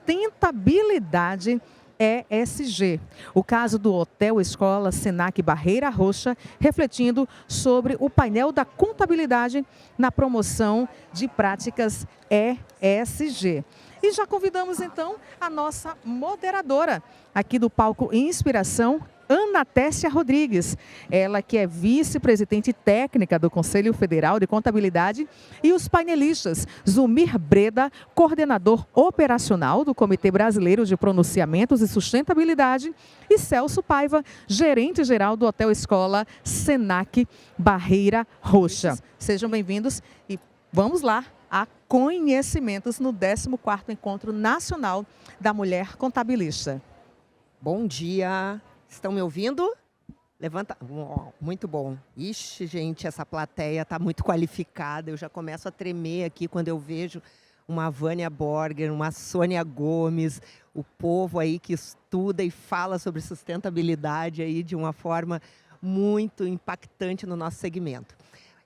sustentabilidade ESG. O caso do Hotel Escola Senac Barreira Roxa, refletindo sobre o painel da contabilidade na promoção de práticas ESG. E já convidamos então a nossa moderadora aqui do palco Inspiração, Ana Tessia Rodrigues, ela que é vice-presidente técnica do Conselho Federal de Contabilidade, e os painelistas Zumir Breda, coordenador operacional do Comitê Brasileiro de Pronunciamentos e Sustentabilidade, e Celso Paiva, gerente-geral do Hotel Escola Senac Barreira Roxa. Sejam bem-vindos e vamos lá a conhecimentos no 14º Encontro Nacional da Mulher Contabilista. Bom dia! Estão me ouvindo? Levanta. Muito bom. Ixi, gente, essa plateia está muito qualificada. Eu já começo a tremer aqui quando eu vejo uma Vânia Borger, uma Sônia Gomes, o povo aí que estuda e fala sobre sustentabilidade aí de uma forma muito impactante no nosso segmento.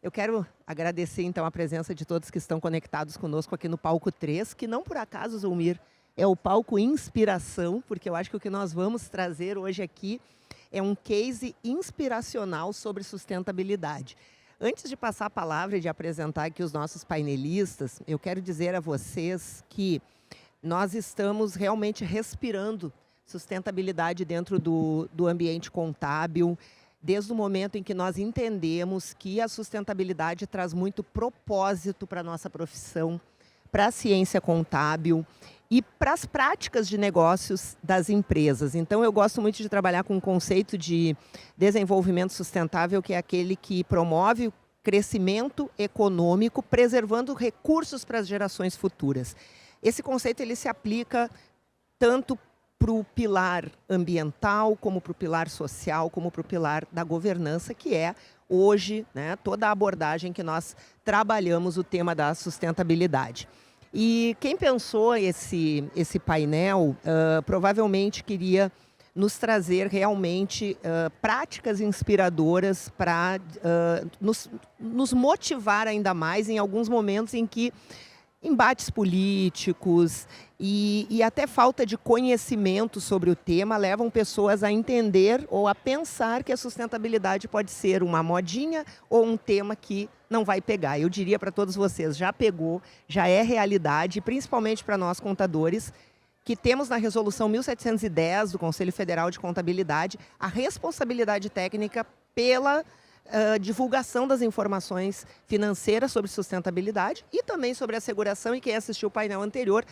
Eu quero agradecer, então, a presença de todos que estão conectados conosco aqui no Palco 3, que não por acaso, Zulmir, é o Palco Inspiração, porque eu acho que o que nós vamos trazer hoje aqui é um case inspiracional sobre sustentabilidade. Antes de passar a palavra e de apresentar aqui os nossos painelistas, eu quero dizer a vocês que nós estamos realmente respirando sustentabilidade dentro do ambiente contábil, desde o momento em que nós entendemos que a sustentabilidade traz muito propósito para a nossa profissão, para a ciência contábil e para as práticas de negócios das empresas. Então, eu gosto muito de trabalhar com o conceito de desenvolvimento sustentável, que é aquele que promove o crescimento econômico, preservando recursos para as gerações futuras. Esse conceito ele se aplica tanto para o pilar ambiental, como para o pilar social, como para o pilar da governança, que é hoje, né, toda a abordagem que nós trabalhamos o tema da sustentabilidade. E quem pensou esse painel provavelmente queria nos trazer realmente práticas inspiradoras para nos motivar ainda mais em alguns momentos em que embates políticos e até falta de conhecimento sobre o tema levam pessoas a entender ou a pensar que a sustentabilidade pode ser uma modinha ou um tema que não vai pegar. Eu diria para todos vocês, já pegou, já é realidade, principalmente para nós contadores, que temos na Resolução 1710 do Conselho Federal de Contabilidade a responsabilidade técnica pela divulgação das informações financeiras sobre sustentabilidade e também sobre asseguração, e quem assistiu o painel anterior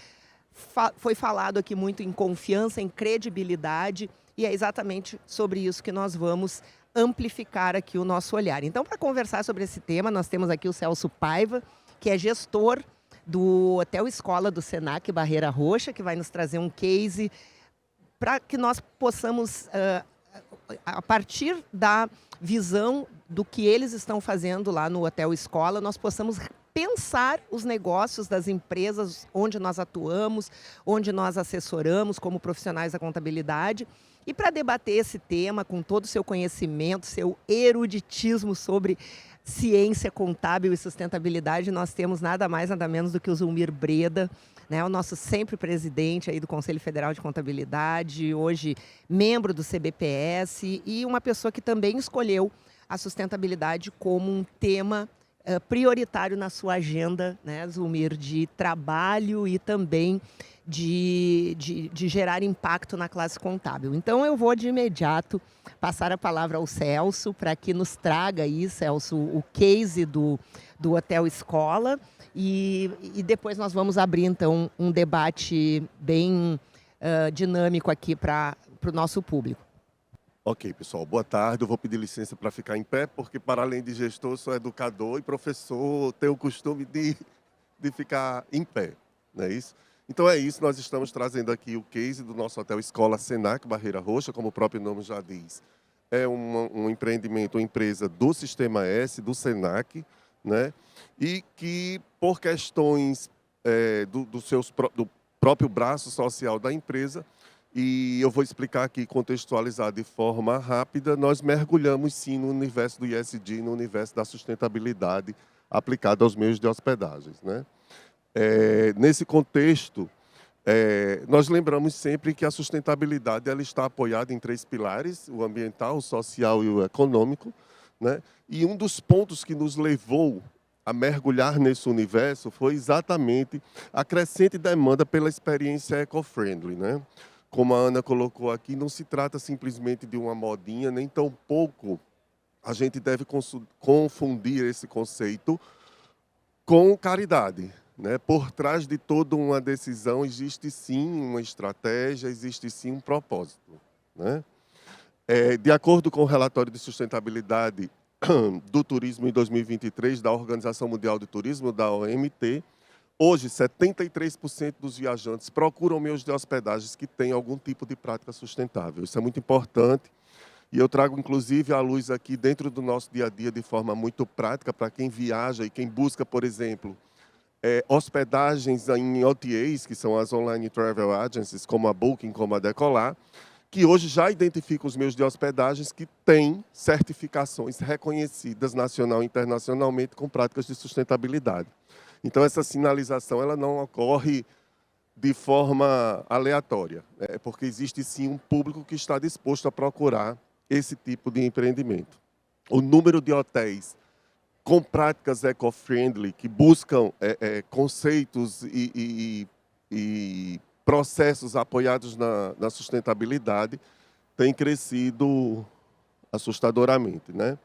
foi falado aqui muito em confiança, em credibilidade, e é exatamente sobre isso que nós vamos amplificar aqui o nosso olhar. Então, para conversar sobre esse tema, nós temos aqui o Celso Paiva, que é gestor do Hotel Escola do Senac Barreira Roxa, que vai nos trazer um case para que nós possamos, a partir da visão do que eles estão fazendo lá no Hotel Escola, nós possamos pensar os negócios das empresas onde nós atuamos, onde nós assessoramos como profissionais da contabilidade. E para debater esse tema com todo o seu conhecimento, seu eruditismo sobre ciência contábil e sustentabilidade, nós temos nada mais, nada menos do que o Zumir Breda, né, o nosso sempre presidente aí do Conselho Federal de Contabilidade, hoje membro do CBPS e uma pessoa que também escolheu a sustentabilidade como um tema prioritário na sua agenda, né, Zumir, de trabalho e também de gerar impacto na classe contábil. Então, eu vou de imediato passar a palavra ao Celso para que nos traga aí, Celso, o case do Hotel Escola e depois nós vamos abrir, então, um debate bem dinâmico aqui para o nosso público. Ok, pessoal, boa tarde. Eu vou pedir licença para ficar em pé, porque para além de gestor, sou educador e professor, tenho o costume de ficar em pé, não é isso? Então é isso, nós estamos trazendo aqui o case do nosso Hotel Escola Senac Barreira Roxa, como o próprio nome já diz. É um empreendimento, uma empresa do Sistema S, do Senac, né? E que por questões do próprio braço social da empresa, e eu vou explicar aqui, contextualizar de forma rápida, nós mergulhamos sim no universo do ESG, no universo da sustentabilidade aplicada aos meios de hospedagens, né? Nesse contexto, nós lembramos sempre que a sustentabilidade ela está apoiada em 3 pilares: o ambiental, o social e o econômico, né? E um dos pontos que nos levou a mergulhar nesse universo foi exatamente a crescente demanda pela experiência eco-friendly, né? Como a Ana colocou aqui, não se trata simplesmente de uma modinha, nem tampouco a gente deve confundir esse conceito com caridade, né? Por trás de toda uma decisão existe sim uma estratégia, existe sim um propósito, né? De acordo com o relatório de sustentabilidade do turismo em 2023 da Organização Mundial de Turismo, da OMT, hoje 73% dos viajantes procuram meios de hospedagens que têm algum tipo de prática sustentável. Isso é muito importante e eu trago inclusive à luz aqui dentro do nosso dia a dia de forma muito prática para quem viaja e quem busca, por exemplo, hospedagens em OTAs, que são as Online Travel Agencies, como a Booking, como a Decolar, que hoje já identificam os meios de hospedagens que têm certificações reconhecidas nacional e internacionalmente com práticas de sustentabilidade. Então, essa sinalização ela não ocorre de forma aleatória, né? Porque existe sim um público que está disposto a procurar esse tipo de empreendimento. O número de hotéis com práticas eco-friendly, que buscam conceitos e processos apoiados na sustentabilidade, tem crescido assustadoramente, né?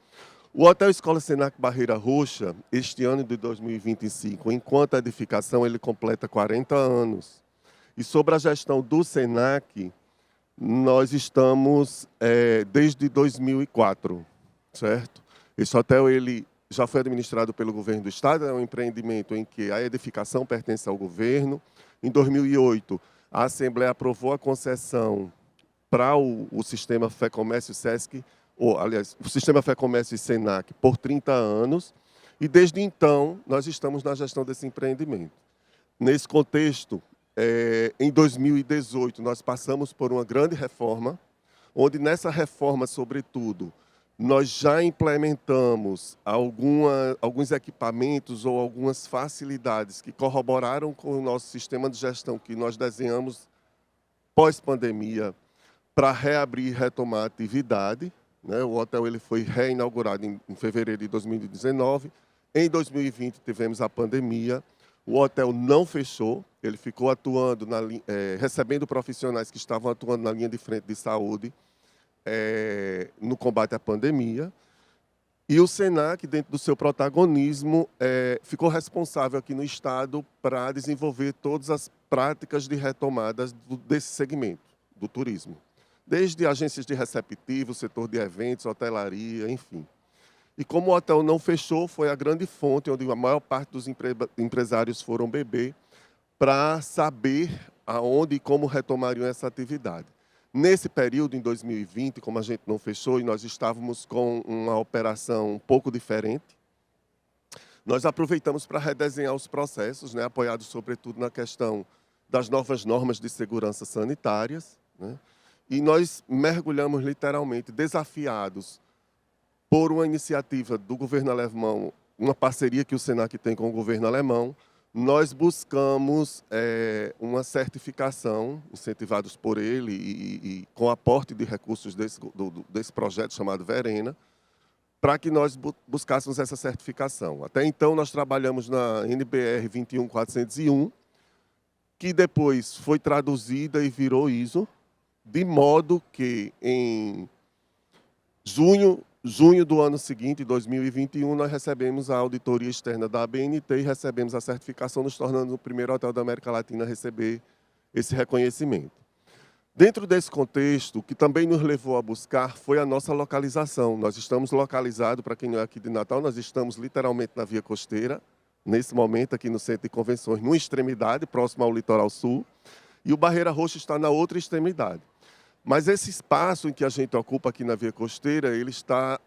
O Hotel Escola Senac Barreira Roxa, este ano de 2025, enquanto edificação, ele completa 40 anos. E sobre a gestão do Senac, nós estamos desde 2004, certo? Esse hotel ele já foi administrado pelo governo do estado, é um empreendimento em que a edificação pertence ao governo. Em 2008, a Assembleia aprovou a concessão para o sistema Fé Comércio Sesc, aliás, o sistema Fé Comércio e Senac por 30 anos, e desde então nós estamos na gestão desse empreendimento. Nesse contexto, em 2018, nós passamos por uma grande reforma, onde nessa reforma, sobretudo, nós já implementamos alguns equipamentos ou algumas facilidades que corroboraram com o nosso sistema de gestão que nós desenhamos pós-pandemia para reabrir e retomar a atividade, né? O hotel ele foi reinaugurado em fevereiro de 2019. Em 2020 tivemos a pandemia. O hotel não fechou, ele ficou atuando, recebendo profissionais que estavam atuando na linha de frente de saúde, no combate à pandemia. E o Senac, dentro do seu protagonismo, ficou responsável aqui no Estado para desenvolver todas as práticas de retomadas desse segmento, do turismo. Desde agências de receptivo, setor de eventos, hotelaria, enfim. E como o hotel não fechou, foi a grande fonte onde a maior parte dos empresários foram beber para saber aonde e como retomariam essa atividade. Nesse período, em 2020, como a gente não fechou e nós estávamos com uma operação um pouco diferente, nós aproveitamos para redesenhar os processos, né, apoiados sobretudo na questão das novas normas de segurança sanitárias, né, e nós mergulhamos literalmente desafiados por uma iniciativa do governo alemão, uma parceria que o Senac tem com o governo alemão. Nós buscamos uma certificação, incentivados por ele e com aporte de recursos desse projeto chamado Verena, para que nós buscássemos essa certificação. Até então, nós trabalhamos na NBR 21401, que depois foi traduzida e virou ISO, de modo que em junho do ano seguinte, 2021, nós recebemos a auditoria externa da ABNT e recebemos a certificação, nos tornando o primeiro hotel da América Latina a receber esse reconhecimento. Dentro desse contexto, o que também nos levou a buscar foi a nossa localização. Nós estamos localizados, para quem não é aqui de Natal, nós estamos literalmente na Via Costeira, nesse momento aqui no Centro de Convenções, numa extremidade, próximo ao litoral sul, e o Barreira Roxa está na outra extremidade. Mas esse espaço em que a gente ocupa aqui na Via Costeira, ele está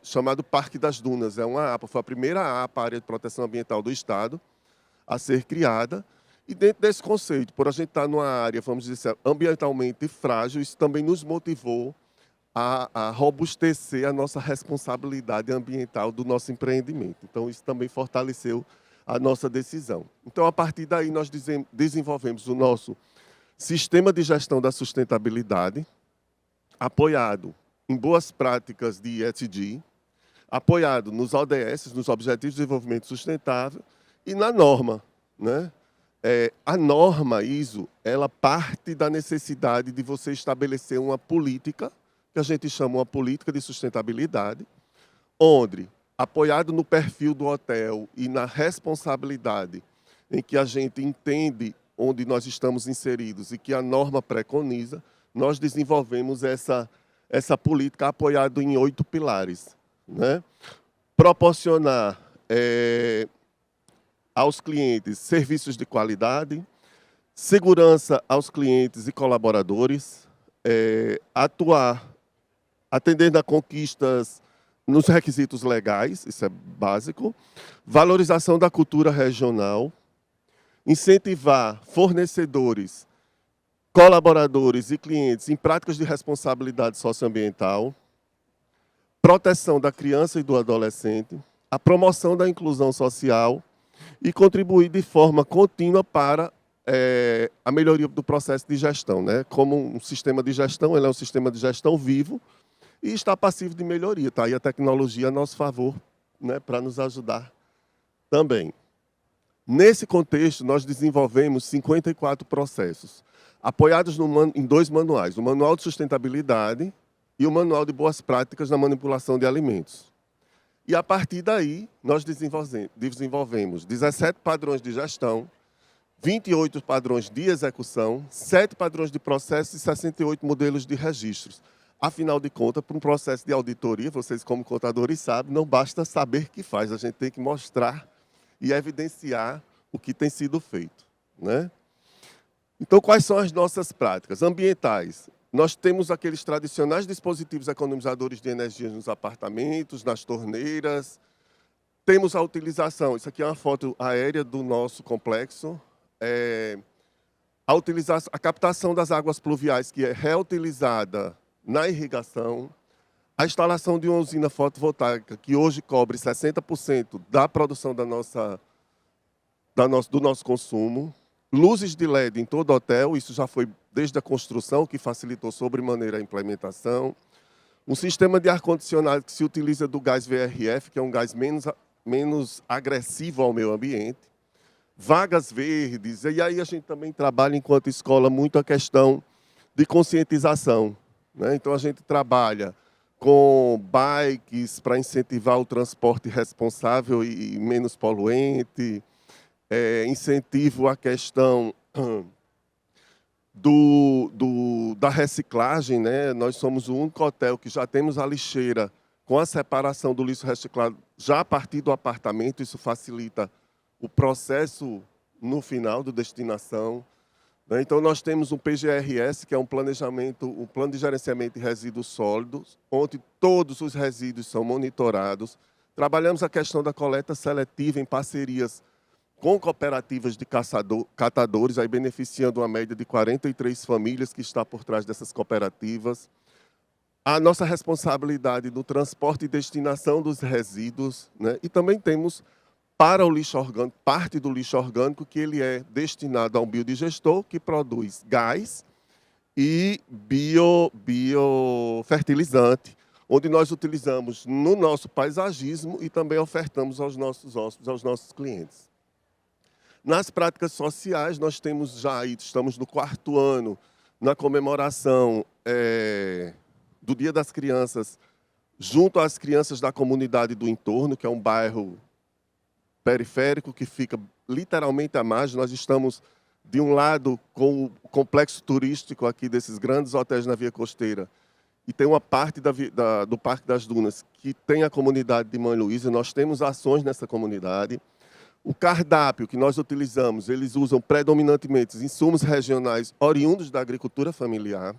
chamado Parque das Dunas. É uma APA, foi a primeira APA, Área de Proteção Ambiental do Estado, a ser criada. E dentro desse conceito, por a gente estar numa área, vamos dizer, ambientalmente frágil, isso também nos motivou a robustecer a nossa responsabilidade ambiental do nosso empreendimento. Então, isso também fortaleceu a nossa decisão. Então, a partir daí, nós desenvolvemos o nosso sistema de gestão da sustentabilidade, apoiado em boas práticas de ESG, apoiado nos ODS, nos Objetivos de Desenvolvimento Sustentável, e na norma, né? A norma ISO, ela parte da necessidade de você estabelecer uma política, que a gente chama uma política de sustentabilidade, onde, apoiado no perfil do hotel e na responsabilidade em que a gente entende onde nós estamos inseridos e que a norma preconiza, nós desenvolvemos essa política apoiada em 8 pilares, né? Proporcionar aos clientes serviços de qualidade, segurança aos clientes e colaboradores, atendendo a conquistas nos requisitos legais, isso é básico, valorização da cultura regional, incentivar fornecedores, colaboradores e clientes em práticas de responsabilidade socioambiental, proteção da criança e do adolescente, a promoção da inclusão social e contribuir de forma contínua para a melhoria do processo de gestão, né? Como um sistema de gestão, ele é um sistema de gestão vivo e está passivo de melhoria. Está aí a tecnologia a nosso favor, né, para nos ajudar também. Nesse contexto, nós desenvolvemos 54 processos, apoiados em 2 manuais, o Manual de Sustentabilidade e o Manual de Boas Práticas na Manipulação de Alimentos. E, a partir daí, nós desenvolvemos 17 padrões de gestão, 28 padrões de execução, 7 padrões de processo e 68 modelos de registros. Afinal de contas, para um processo de auditoria, vocês como contadores sabem, não basta saber que faz, a gente tem que mostrar e evidenciar o que tem sido feito, né? Então, quais são as nossas práticas ambientais? Nós temos aqueles tradicionais dispositivos economizadores de energia nos apartamentos, nas torneiras. Temos a utilização, isso aqui é uma foto aérea do nosso complexo, a captação das águas pluviais, que é reutilizada na irrigação, a instalação de uma usina fotovoltaica, que hoje cobre 60% da produção do nosso consumo, luzes de LED em todo hotel, isso já foi desde a construção, que facilitou sobremaneira a implementação. Um sistema de ar-condicionado que se utiliza do gás VRF, que é um gás menos agressivo ao meio ambiente. Vagas verdes, e aí a gente também trabalha, enquanto escola, muito a questão de conscientização, né? Então, a gente trabalha com bikes para incentivar o transporte responsável e menos poluente, incentivo à questão da reciclagem, né? Nós somos o único hotel que já temos a lixeira com a separação do lixo reciclado já a partir do apartamento. Isso facilita o processo no final da destinação, né? Então, nós temos um PGRS, que é um plano de gerenciamento de resíduos sólidos, onde todos os resíduos são monitorados. Trabalhamos a questão da coleta seletiva em parcerias com cooperativas de catadores, aí beneficiando uma média de 43 famílias que está por trás dessas cooperativas. A nossa responsabilidade no transporte e destinação dos resíduos, né? E também temos para o lixo orgânico, parte do lixo orgânico, que ele é destinado a um biodigestor que produz gás e biofertilizante, onde nós utilizamos no nosso paisagismo e também ofertamos aos nossos hóspedes, aos nossos clientes. Nas práticas sociais, nós estamos no 4º ano, na comemoração do Dia das Crianças, junto às crianças da comunidade do entorno, que é um bairro periférico que fica literalmente à margem. Nós estamos, de um lado, com o complexo turístico aqui desses grandes hotéis na Via Costeira, e tem uma parte do Parque das Dunas que tem a comunidade de Mãe Luísa. Nós temos ações nessa comunidade. O cardápio que nós utilizamos, eles usam predominantemente insumos regionais oriundos da agricultura familiar.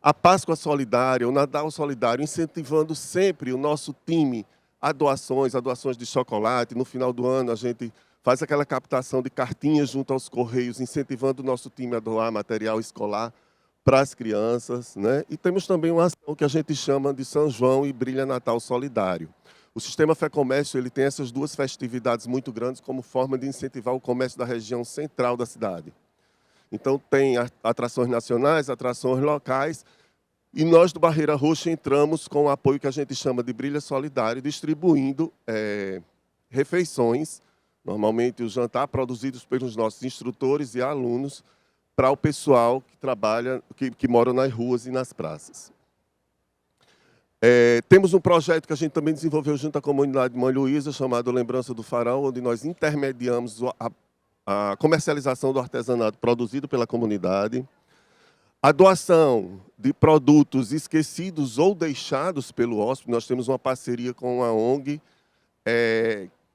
A Páscoa Solidária, o Natal Solidário, incentivando sempre o nosso time a doações de chocolate. No final do ano, a gente faz aquela captação de cartinhas junto aos Correios, incentivando o nosso time a doar material escolar para as crianças, né? E temos também uma ação que a gente chama de São João e Brilha Natal Solidário, O sistema Fé Comércio ele tem essas duas festividades muito grandes como forma de incentivar o comércio da região central da cidade. Então, tem atrações nacionais, atrações locais, e nós do Barreira Roxa entramos com o apoio que a gente chama de Brilha Solidário, distribuindo refeições, normalmente o jantar, produzidos pelos nossos instrutores e alunos, para o pessoal que trabalha, que mora nas ruas e nas praças. Temos um projeto que a gente também desenvolveu junto à comunidade de Mãe Luísa, chamado Lembrança do Farol, onde nós intermediamos a comercialização do artesanato produzido pela comunidade, a doação de produtos esquecidos ou deixados pelo hóspede. Nós temos uma parceria com a ONG,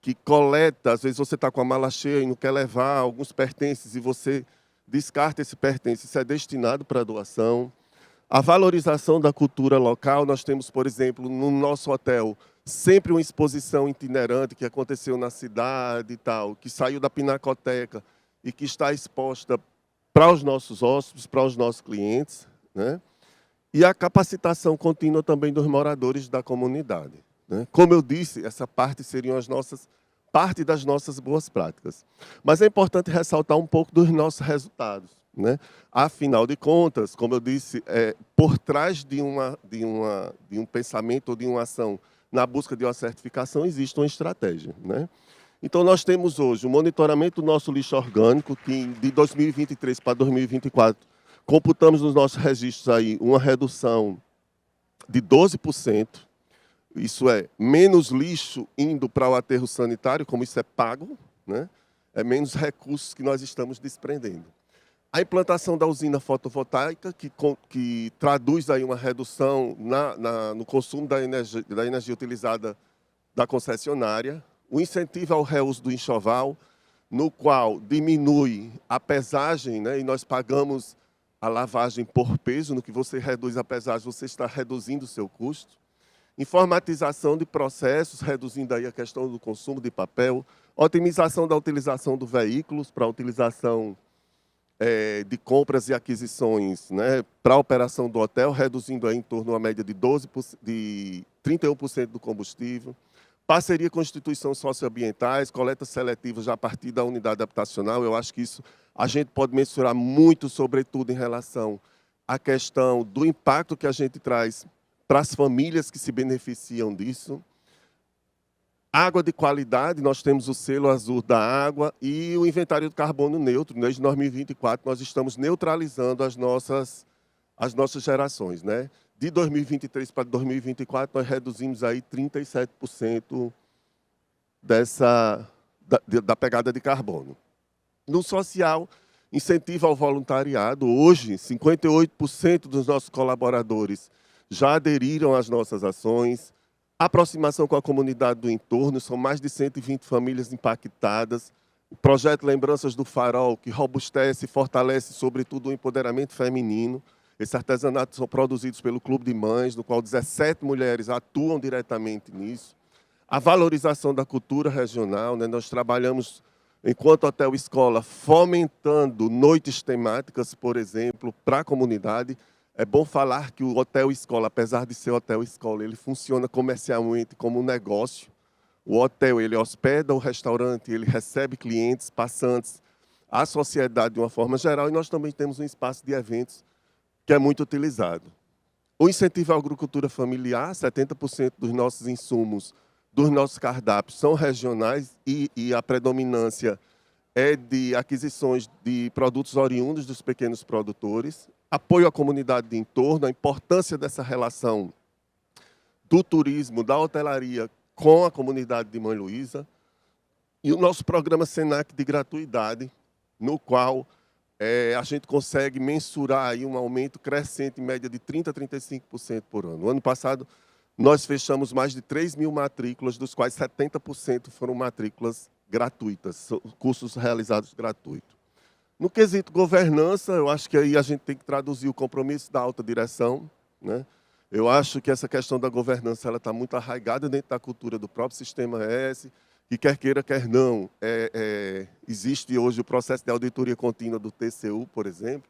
que coleta, às vezes você está com a mala cheia e não quer levar alguns pertences e você descarta esse pertence, isso é destinado para doação. A valorização da cultura local, nós temos, por exemplo, no nosso hotel, sempre uma exposição itinerante que aconteceu na cidade e tal, que saiu da Pinacoteca e que está exposta para os nossos hóspedes, para os nossos clientes, né? E a capacitação contínua também dos moradores da comunidade, né? Como eu disse, essa parte seriam parte das nossas boas práticas. Mas é importante ressaltar um pouco dos nossos resultados, né? Afinal de contas, como eu disse, por trás de um pensamento ou de uma ação na busca de uma certificação, existe uma estratégia, né? Então, nós temos hoje o monitoramento do nosso lixo orgânico, que de 2023 para 2024, computamos nos nossos registros aí uma redução de 12%. Isso é menos lixo indo para o aterro sanitário, como isso é pago, né? É menos recursos que nós estamos desprendendo. A implantação da usina fotovoltaica, que traduz aí uma redução no consumo da energia utilizada da concessionária. O incentivo ao reuso do enxoval, no qual diminui a pesagem, né, e nós pagamos a lavagem por peso. No que você reduz a pesagem, você está reduzindo o seu custo. Informatização de processos, reduzindo aí a questão do consumo de papel. Otimização da utilização dos veículos para a utilização de compras e aquisições, né, para a operação do hotel, reduzindo aí em torno a média de 31% do combustível. Parceria com instituições socioambientais, coletas seletivas já a partir da unidade habitacional. Eu acho que isso a gente pode mensurar muito, sobretudo em relação à questão do impacto que a gente traz para as famílias que se beneficiam disso. Água de qualidade, nós temos o selo azul da água e o inventário de carbono neutro. Desde 2024, nós estamos neutralizando as nossas gerações, né? De 2023 para 2024, nós reduzimos aí 37% da pegada de carbono. No social, incentivo ao voluntariado. Hoje, 58% dos nossos colaboradores já aderiram às nossas ações. Aproximação com a comunidade do entorno, são mais de 120 famílias impactadas. O projeto Lembranças do Farol, que robustece e fortalece, sobretudo, o empoderamento feminino. Esses artesanatos são produzidos pelo Clube de Mães, no qual 17 mulheres atuam diretamente nisso. A valorização da cultura regional, né? Nós trabalhamos, enquanto Hotel Escola, fomentando noites temáticas, por exemplo, para a comunidade. É bom falar que o Hotel Escola, apesar de ser Hotel Escola, ele funciona comercialmente como um negócio. O hotel, ele hospeda o restaurante, ele recebe clientes, passantes, a sociedade de uma forma geral, e nós também temos um espaço de eventos que é muito utilizado. O incentivo à agricultura familiar, 70% dos nossos insumos, dos nossos cardápios são regionais e a predominância é de aquisições de produtos oriundos dos pequenos produtores. Apoio à comunidade de entorno, a importância dessa relação do turismo, da hotelaria com a comunidade de Mãe Luísa. E o nosso programa SENAC de gratuidade, no qual a gente consegue mensurar aí um aumento crescente, em média de 30% a 35% por ano. No ano passado, nós fechamos mais de 3 mil matrículas, dos quais 70% foram matrículas gratuitas, cursos realizados gratuitos. No quesito governança, eu acho que aí a gente tem que traduzir o compromisso da alta direção, né? Eu acho que essa questão da governança está muito arraigada dentro da cultura do próprio Sistema S, que quer queira, quer não, existe hoje o processo de auditoria contínua do TCU, por exemplo,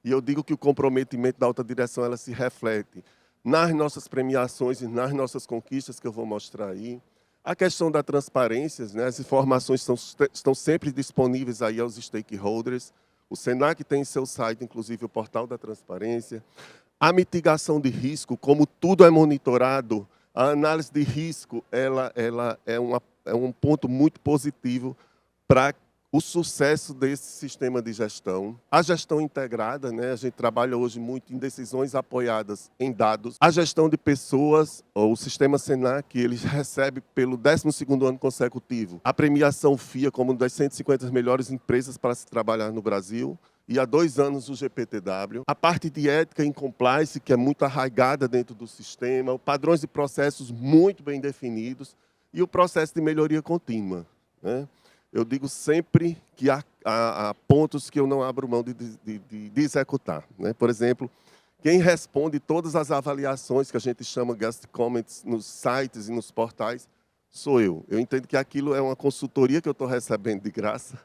e eu digo que o comprometimento da alta direção ela se reflete nas nossas premiações e nas nossas conquistas que eu vou mostrar aí. A questão da transparência, né? As informações estão sempre disponíveis aí aos stakeholders. O SENAC tem em seu site, inclusive, o portal da transparência. A mitigação de risco, como tudo é monitorado, a análise de risco ela é um ponto muito positivo para o sucesso desse sistema de gestão. A gestão integrada, né? A gente trabalha hoje muito em decisões apoiadas em dados. A gestão de pessoas, o sistema SENAC, ele recebe pelo 12º ano consecutivo a premiação FIA como uma das 150 melhores empresas para se trabalhar no Brasil. E há 2 anos o GPTW. A parte de ética e compliance, que é muito arraigada dentro do sistema, padrões de processos muito bem definidos e o processo de melhoria contínua, né? Eu digo sempre que há pontos que eu não abro mão de executar, né? Por exemplo, quem responde todas as avaliações que a gente chama guest comments nos sites e nos portais sou eu. Eu entendo que aquilo é uma consultoria que eu estou recebendo de graça,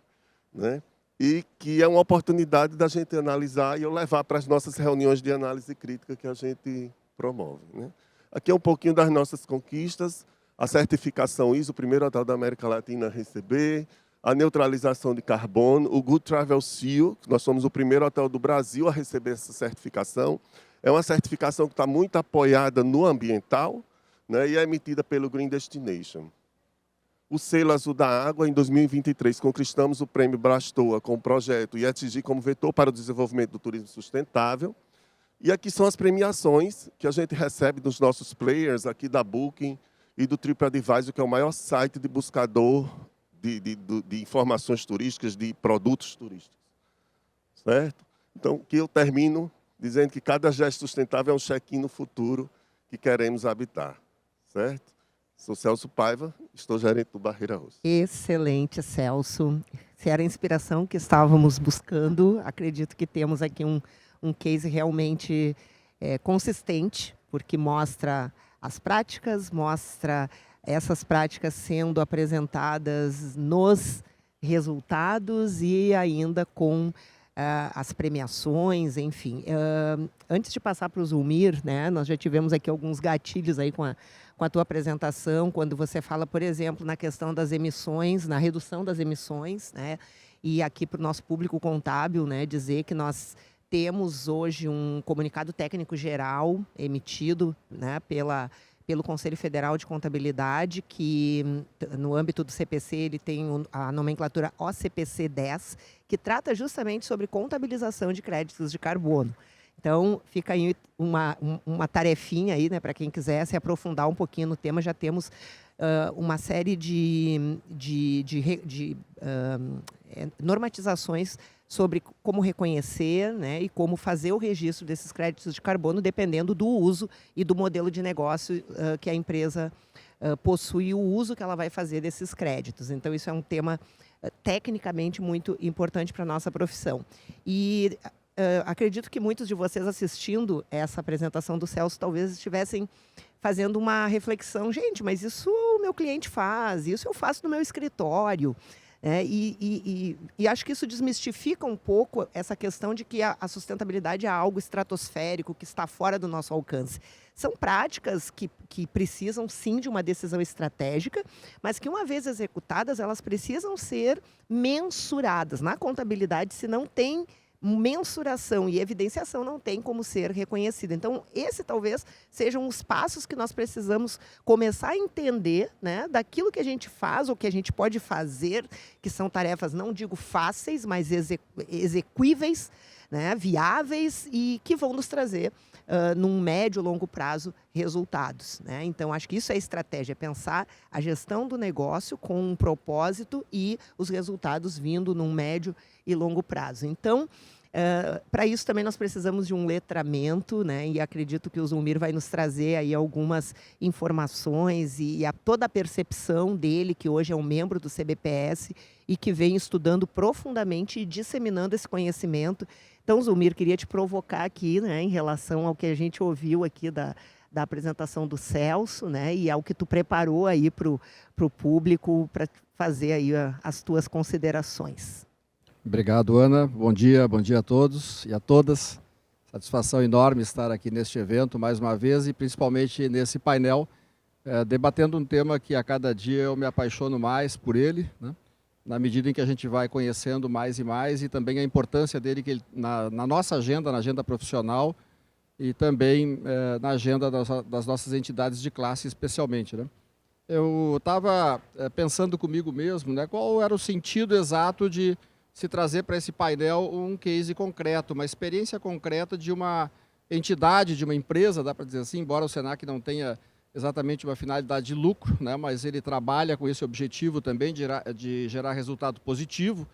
né? E que é uma oportunidade da gente analisar e eu levar para as nossas reuniões de análise crítica que a gente promove, né? Aqui é um pouquinho das nossas conquistas. A certificação ISO, o primeiro hotel da América Latina a receber, a neutralização de carbono, o Good Travel Seal, que nós somos o primeiro hotel do Brasil a receber essa certificação. É uma certificação que está muito apoiada no ambiental, né, e é emitida pelo Green Destination. O selo Azul da Água, em 2023, conquistamos o prêmio Brastoa com o projeto ESG como vetor para o desenvolvimento do turismo sustentável. E aqui são as premiações que a gente recebe dos nossos players aqui da Booking, e do TripAdvisor, que é o maior site de buscador de informações turísticas, de produtos turísticos. Certo? Então, que eu termino dizendo que cada gesto sustentável é um check-in no futuro que queremos habitar. Certo? Sou Celso Paiva, estou gerente do Barreira Roça. Excelente, Celso. Se era a inspiração que estávamos buscando, acredito que temos aqui um case realmente consistente, porque mostra as práticas, mostra essas práticas sendo apresentadas nos resultados e ainda com as premiações, enfim. Antes de passar para o Zulmir, né, nós já tivemos aqui alguns gatilhos aí com a tua apresentação, quando você fala, por exemplo, na questão das emissões, na redução das emissões, né, e aqui para o nosso público contábil, né, dizer que nós temos hoje um comunicado técnico geral emitido, né, pelo Conselho Federal de Contabilidade, que no âmbito do CPC ele tem a nomenclatura OCPC 10, que trata justamente sobre contabilização de créditos de carbono. Então, fica aí uma tarefinha aí, né, para quem quiser se aprofundar um pouquinho no tema. Já temos uma série de normatizações sobre como reconhecer, né, e como fazer o registro desses créditos de carbono, dependendo do uso e do modelo de negócio que a empresa possui, o uso que ela vai fazer desses créditos. Então, isso é um tema tecnicamente muito importante para a nossa profissão. E acredito que muitos de vocês assistindo essa apresentação do Celso talvez estivessem fazendo uma reflexão. Gente, mas isso o meu cliente faz, isso eu faço no meu escritório. E acho que isso desmistifica um pouco essa questão de que a sustentabilidade é algo estratosférico, que está fora do nosso alcance. São práticas que precisam, sim, de uma decisão estratégica, mas que, uma vez executadas, elas precisam ser mensuradas. Na contabilidade, se não tem mensuração e evidenciação, não tem como ser reconhecida. Então, esse talvez sejam os passos que nós precisamos começar a entender, né, daquilo que a gente faz ou que a gente pode fazer, que são tarefas, não digo fáceis, mas exequíveis, né, viáveis e que vão nos trazer, num médio e longo prazo, resultados, né? Então, acho que isso é estratégia, pensar a gestão do negócio com um propósito e os resultados vindo num médio e longo prazo. Então, para isso também nós precisamos de um letramento, né? E acredito que o Zulmir vai nos trazer aí algumas informações e toda a percepção dele, que hoje é um membro do CBPS e que vem estudando profundamente e disseminando esse conhecimento. Então, Zulmir, queria te provocar aqui, né, em relação ao que a gente ouviu aqui da apresentação do Celso, né, e ao que tu preparou aí para o público, para fazer aí as tuas considerações. Obrigado, Ana. Bom dia a todos e a todas. Satisfação enorme estar aqui neste evento mais uma vez e principalmente nesse painel, debatendo um tema que a cada dia eu me apaixono mais por ele, né? Na medida em que a gente vai conhecendo mais e mais, e também a importância dele na nossa agenda, na agenda profissional e também na agenda das nossas entidades de classe especialmente, né? Eu estava pensando comigo mesmo, né, qual era o sentido exato de se trazer para esse painel um case concreto, uma experiência concreta de uma entidade, de uma empresa, dá para dizer assim, embora o Senac não tenha exatamente uma finalidade de lucro, né, mas ele trabalha com esse objetivo também de gerar resultado positivo,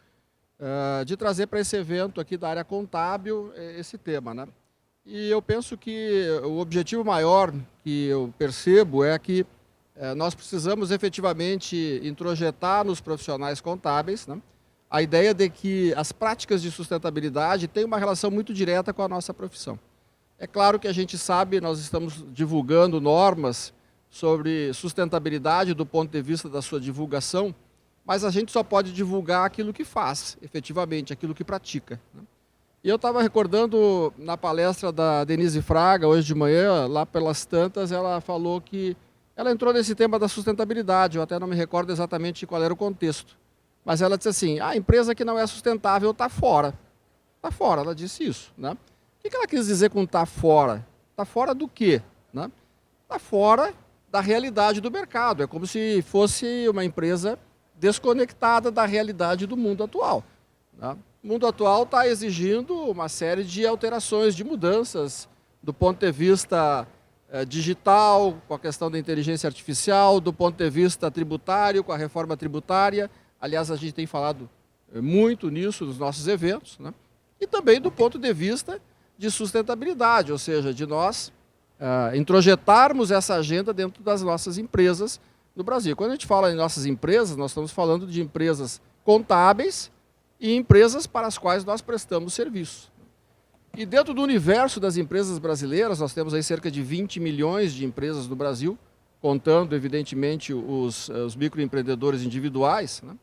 de trazer para esse evento aqui da área contábil esse tema, né? E eu penso que o objetivo maior que eu percebo é que nós precisamos efetivamente introjetar nos profissionais contábeis, né, a ideia de que as práticas de sustentabilidade têm uma relação muito direta com a nossa profissão. É claro que a gente sabe, nós estamos divulgando normas sobre sustentabilidade do ponto de vista da sua divulgação, mas a gente só pode divulgar aquilo que faz, efetivamente, aquilo que pratica, né? E eu estava recordando na palestra da Denise Fraga, hoje de manhã, lá pelas tantas, ela falou que ela entrou nesse tema da sustentabilidade, eu até não me recordo exatamente qual era o contexto, mas ela disse assim, a empresa que não é sustentável está fora. Está fora, ela disse isso, né? O que ela quis dizer com está fora? Está fora do quê, né? Está fora da realidade do mercado. É como se fosse uma empresa desconectada da realidade do mundo atual, né? O mundo atual está exigindo uma série de alterações, de mudanças, do ponto de vista digital, com a questão da inteligência artificial, do ponto de vista tributário, com a reforma tributária. Aliás, a gente tem falado muito nisso nos nossos eventos, né? E também do ponto de vista de sustentabilidade, ou seja, de nós introjetarmos essa agenda dentro das nossas empresas no Brasil. Quando a gente fala em nossas empresas, nós estamos falando de empresas contábeis e empresas para as quais nós prestamos serviço. E dentro do universo das empresas brasileiras, nós temos aí cerca de 20 milhões de empresas no Brasil, contando, evidentemente, os microempreendedores individuais, né?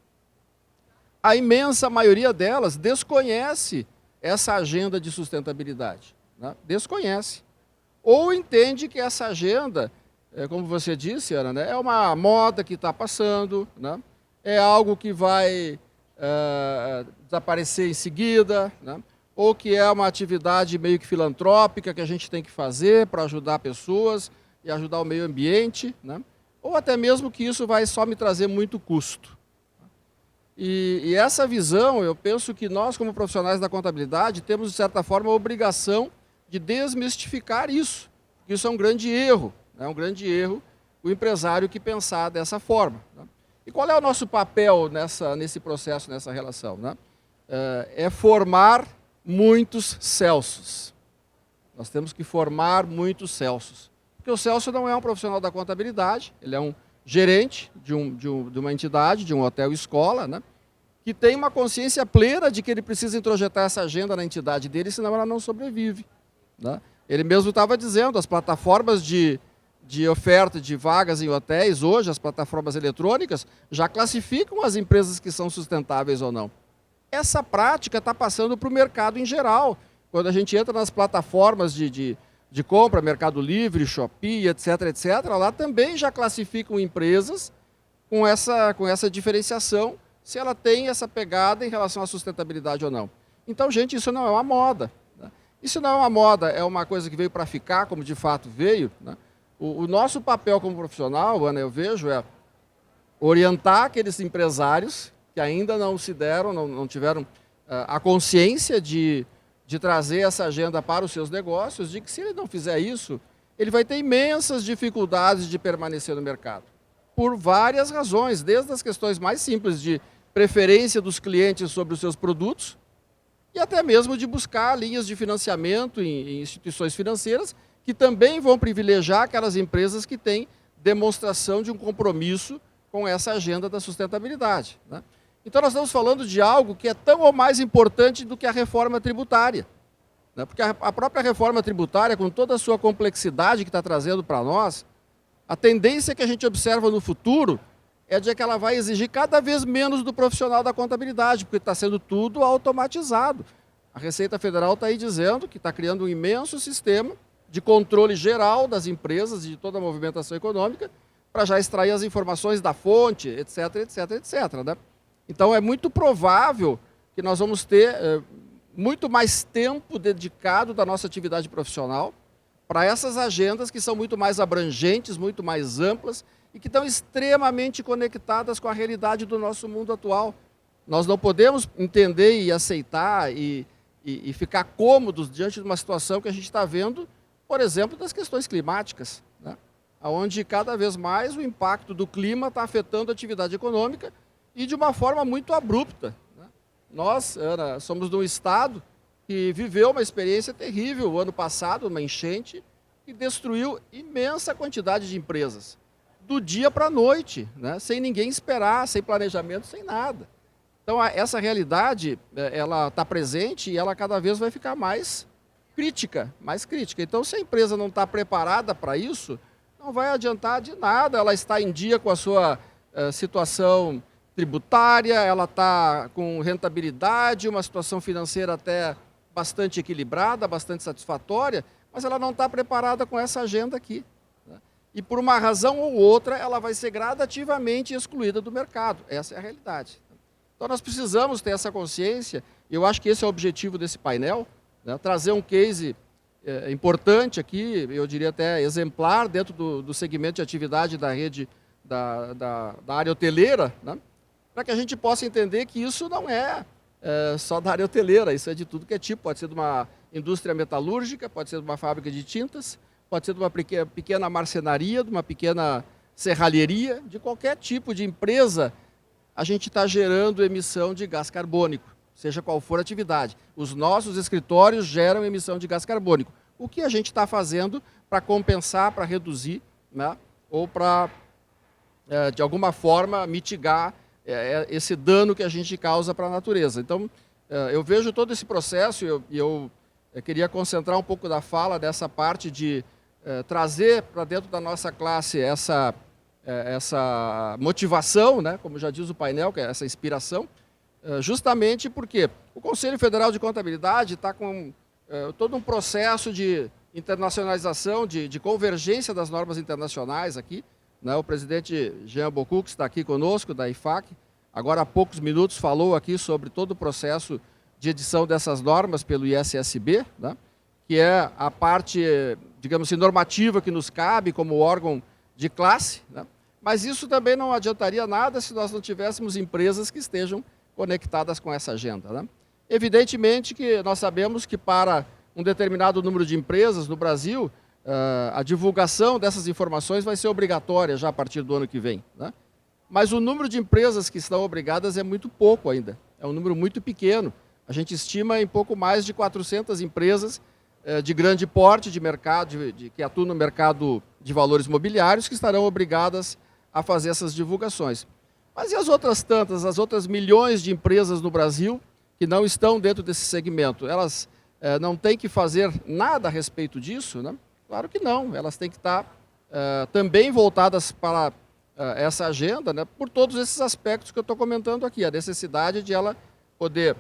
A imensa maioria delas desconhece essa agenda de sustentabilidade, né? Desconhece. Ou entende que essa agenda, como você disse, Ana, né, é uma moda que está passando, né? É algo que vai desaparecer em seguida, né? Ou que é uma atividade meio que filantrópica que a gente tem que fazer para ajudar pessoas e ajudar o meio ambiente, né? Ou até mesmo que isso vai só me trazer muito custo. E essa visão, eu penso que nós, como profissionais da contabilidade, temos, de certa forma, a obrigação de desmistificar isso. Isso é um grande erro, né? É um grande erro o empresário que pensar dessa forma, né? E qual é o nosso papel nesse processo, nessa relação, né? É formar muitos Celsos. Nós temos que formar muitos Celsos. Porque o Celso não é um profissional da contabilidade, ele é um gerente de uma entidade, de um hotel-escola, né, que tem uma consciência plena de que ele precisa introjetar essa agenda na entidade dele, senão ela não sobrevive, né? Ele mesmo estava dizendo, as plataformas de oferta de vagas em hotéis, hoje, as plataformas eletrônicas, já classificam as empresas que são sustentáveis ou não. Essa prática está passando para o mercado em geral. Quando a gente entra nas plataformas de compra, Mercado Livre, Shopee, etc., lá também já classificam empresas com essa diferenciação, se ela tem essa pegada em relação à sustentabilidade ou não. Então, gente, isso não é uma moda, né? Isso não é uma moda, é uma coisa que veio para ficar, como de fato veio, né? O nosso papel como profissional, Ana, eu vejo, é orientar aqueles empresários que ainda não se deram, não tiveram a consciência de trazer essa agenda para os seus negócios, de que se ele não fizer isso, ele vai ter imensas dificuldades de permanecer no mercado. Por várias razões, desde as questões mais simples de preferência dos clientes sobre os seus produtos, e até mesmo de buscar linhas de financiamento em instituições financeiras, que também vão privilegiar aquelas empresas que têm demonstração de um compromisso com essa agenda da sustentabilidade, né? Então, nós estamos falando de algo que é tão ou mais importante do que a reforma tributária, né? Porque a própria reforma tributária, com toda a sua complexidade que está trazendo para nós, a tendência que a gente observa no futuro é de que ela vai exigir cada vez menos do profissional da contabilidade, porque está sendo tudo automatizado. A Receita Federal está aí dizendo que está criando um imenso sistema de controle geral das empresas e de toda a movimentação econômica para já extrair as informações da fonte, etc, etc, etc. Né? Então, é muito provável que nós vamos ter muito mais tempo dedicado da nossa atividade profissional para essas agendas que são muito mais abrangentes, muito mais amplas e que estão extremamente conectadas com a realidade do nosso mundo atual. Nós não podemos entender e aceitar e ficar cômodos diante de uma situação que a gente está vendo, por exemplo, das questões climáticas, né? Onde cada vez mais o impacto do clima está afetando a atividade econômica e de uma forma muito abrupta. Né? Nós, Ana, somos de um estado que viveu uma experiência terrível o ano passado, uma enchente, que destruiu imensa quantidade de empresas, do dia para a noite, né? Sem ninguém esperar, sem planejamento, sem nada. Então, essa realidade, ela está presente e ela cada vez vai ficar mais crítica, mais crítica. Então, se a empresa não está preparada para isso, não vai adiantar de nada. Ela está em dia com a sua situação tributária, ela está com rentabilidade, uma situação financeira até bastante equilibrada, bastante satisfatória, mas ela não está preparada com essa agenda aqui. Né? E por uma razão ou outra, ela vai ser gradativamente excluída do mercado. Essa é a realidade. Então, nós precisamos ter essa consciência, e eu acho que esse é o objetivo desse painel, né? Trazer um case importante aqui, eu diria até exemplar, dentro do segmento de atividade da rede da área hoteleira, né? Para que a gente possa entender que isso não é só da área hoteleira, isso é de tudo que é tipo, pode ser de uma indústria metalúrgica, pode ser de uma fábrica de tintas, pode ser de uma pequena marcenaria, de uma pequena serralheria, de qualquer tipo de empresa. A gente está gerando emissão de gás carbônico, seja qual for a atividade. Os nossos escritórios geram emissão de gás carbônico. O que a gente está fazendo para compensar, para reduzir, né? Ou para, de alguma forma, mitigar esse dano que a gente causa para a natureza. Então, eu vejo todo esse processo e eu queria concentrar um pouco da fala dessa parte de trazer para dentro da nossa classe essa motivação, né, como já diz o painel, que é essa inspiração, justamente porque o Conselho Federal de Contabilidade está com todo um processo de internacionalização, de convergência das normas internacionais aqui, né? O presidente Jean Bocu, que está aqui conosco, da IFAC, agora há poucos minutos falou aqui sobre todo o processo de edição dessas normas pelo ISSB, né? Que é a parte, digamos assim, normativa que nos cabe como órgão de classe, né? Mas isso também não adiantaria nada se nós não tivéssemos empresas que estejam conectadas com essa agenda, né? Evidentemente que nós sabemos que para um determinado número de empresas no Brasil, a divulgação dessas informações vai ser obrigatória já a partir do ano que vem, né? Mas o número de empresas que estão obrigadas é muito pouco ainda, é um número muito pequeno. A gente estima em pouco mais de 400 empresas de grande porte de mercado, que atuam no mercado de valores mobiliários, que estarão obrigadas a fazer essas divulgações. Mas e as outras tantas, as outras milhões de empresas no Brasil que não estão dentro desse segmento? Elas não têm que fazer nada a respeito disso, né? Claro que não, elas têm que estar também voltadas para essa agenda, né? Por todos esses aspectos que eu estou comentando aqui, a necessidade de ela poder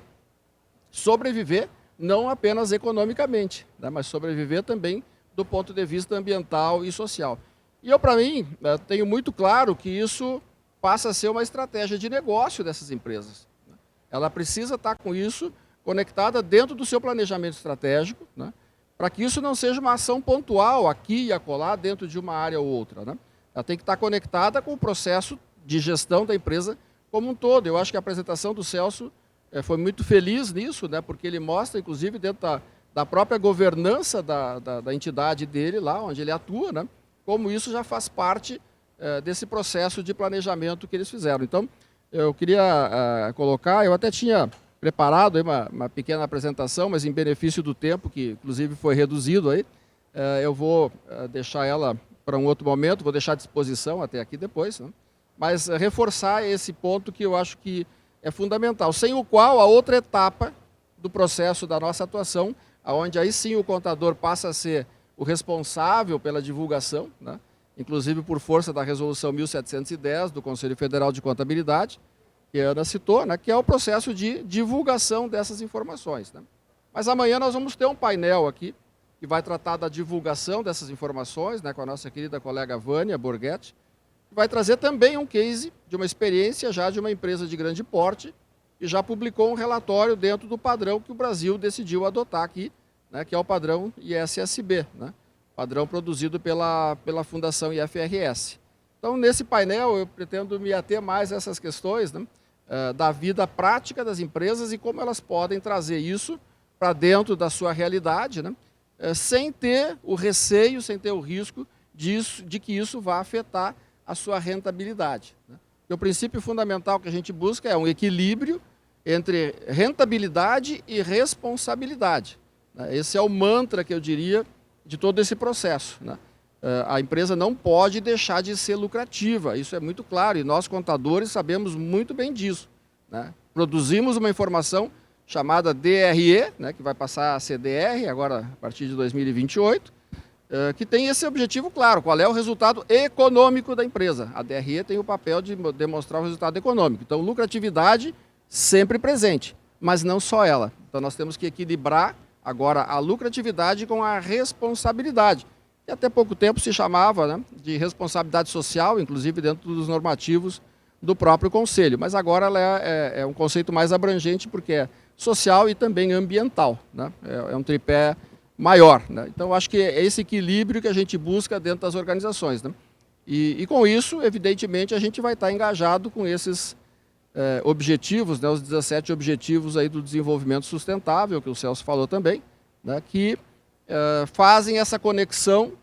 sobreviver, não apenas economicamente, né? Mas sobreviver também do ponto de vista ambiental e social. E eu, para mim, tenho muito claro que isso passa a ser uma estratégia de negócio dessas empresas, né? Ela precisa estar com isso conectada dentro do seu planejamento estratégico, né? Para que isso não seja uma ação pontual aqui e acolá dentro de uma área ou outra, né? Ela tem que estar conectada com o processo de gestão da empresa como um todo. Eu acho que a apresentação do Celso foi muito feliz nisso, né? Porque ele mostra, inclusive, dentro da própria governança da entidade dele, lá onde ele atua, né? Como isso já faz parte desse processo de planejamento que eles fizeram. Então, eu queria colocar, eu até tinha preparado aí uma pequena apresentação, mas em benefício do tempo, que inclusive foi reduzido aí, eu vou deixar ela para um outro momento, vou deixar à disposição até aqui depois, né? Mas reforçar esse ponto que eu acho que é fundamental, sem o qual a outra etapa do processo da nossa atuação, onde aí sim o contador passa a ser o responsável pela divulgação, né? Inclusive por força da resolução 1710 do Conselho Federal de Contabilidade, que a Ana citou, né? Que é o processo de divulgação dessas informações, né? Mas amanhã nós vamos ter um painel aqui, que vai tratar da divulgação dessas informações, né, com a nossa querida colega Vânia Borghetti, que vai trazer também um case de uma experiência já de uma empresa de grande porte, que já publicou um relatório dentro do padrão que o Brasil decidiu adotar aqui, né, que é o padrão ISSB, né, padrão produzido pela Fundação IFRS. Então, nesse painel, eu pretendo me ater mais a essas questões, né, da vida prática das empresas e como elas podem trazer isso para dentro da sua realidade, né, sem ter o receio, sem ter o risco de que isso vá afetar a sua rentabilidade, né. E o princípio fundamental que a gente busca é um equilíbrio entre rentabilidade e responsabilidade, né. Esse é o mantra, que eu diria, de todo esse processo, né. A empresa não pode deixar de ser lucrativa, isso é muito claro, e nós contadores sabemos muito bem disso, né. Produzimos uma informação chamada DRE, né, que vai passar a CDR agora a partir de 2028, que tem esse objetivo claro, qual é o resultado econômico da empresa. A DRE tem o papel de demonstrar o resultado econômico. Então, lucratividade sempre presente, mas não só ela. Então, nós temos que equilibrar agora a lucratividade com a responsabilidade. E até pouco tempo se chamava, né, de responsabilidade social, inclusive dentro dos normativos do próprio Conselho. Mas agora ela é um conceito mais abrangente, porque é social e também ambiental, né? É um tripé maior, né? Então, acho que é esse equilíbrio que a gente busca dentro das organizações, né? E com isso, evidentemente, a gente vai estar engajado com esses objetivos, né? Os 17 objetivos aí do desenvolvimento sustentável, que o Celso falou também, né? Que fazem essa conexão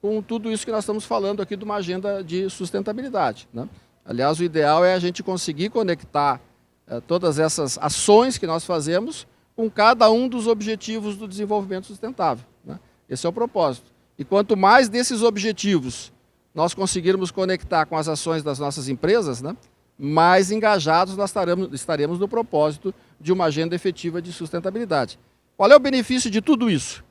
com tudo isso que nós estamos falando aqui de uma agenda de sustentabilidade, né? Aliás, o ideal é a gente conseguir conectar todas essas ações que nós fazemos com cada um dos objetivos do desenvolvimento sustentável, né? Esse é o propósito. E quanto mais desses objetivos nós conseguirmos conectar com as ações das nossas empresas, né, mais engajados nós estaremos no propósito de uma agenda efetiva de sustentabilidade. Qual é o benefício de tudo isso?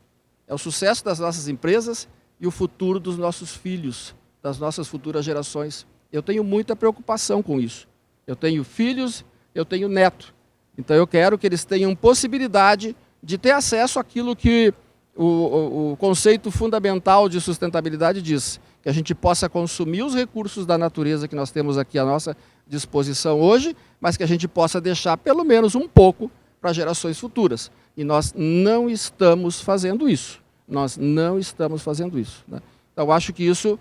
É o sucesso das nossas empresas e o futuro dos nossos filhos, das nossas futuras gerações. Eu tenho muita preocupação com isso. Eu tenho filhos, eu tenho neto. Então eu quero que eles tenham possibilidade de ter acesso àquilo que o conceito fundamental de sustentabilidade diz, que a gente possa consumir os recursos da natureza que nós temos aqui à nossa disposição hoje, mas que a gente possa deixar pelo menos um pouco para gerações futuras. E nós não estamos fazendo isso. Nós não estamos fazendo isso, né? Então eu acho que isso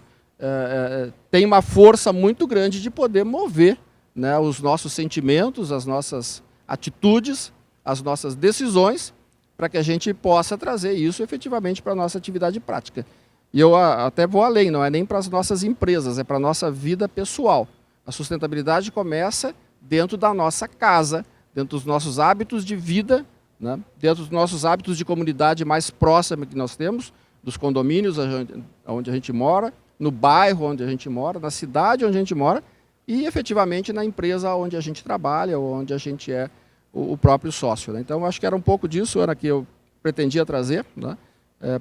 tem uma força muito grande de poder mover, né, os nossos sentimentos, as nossas atitudes, as nossas decisões, para que a gente possa trazer isso efetivamente para a nossa atividade prática. E eu até vou além, não é nem para as nossas empresas, é para a nossa vida pessoal. A sustentabilidade começa dentro da nossa casa, dentro dos nossos hábitos de vida, né, dentro dos nossos hábitos de comunidade mais próxima que nós temos, dos condomínios onde a gente mora, no bairro onde a gente mora, na cidade onde a gente mora, e efetivamente na empresa onde a gente trabalha, ou onde a gente é o próprio sócio, né? Então, acho que era um pouco disso, Ana, que eu pretendia trazer, né,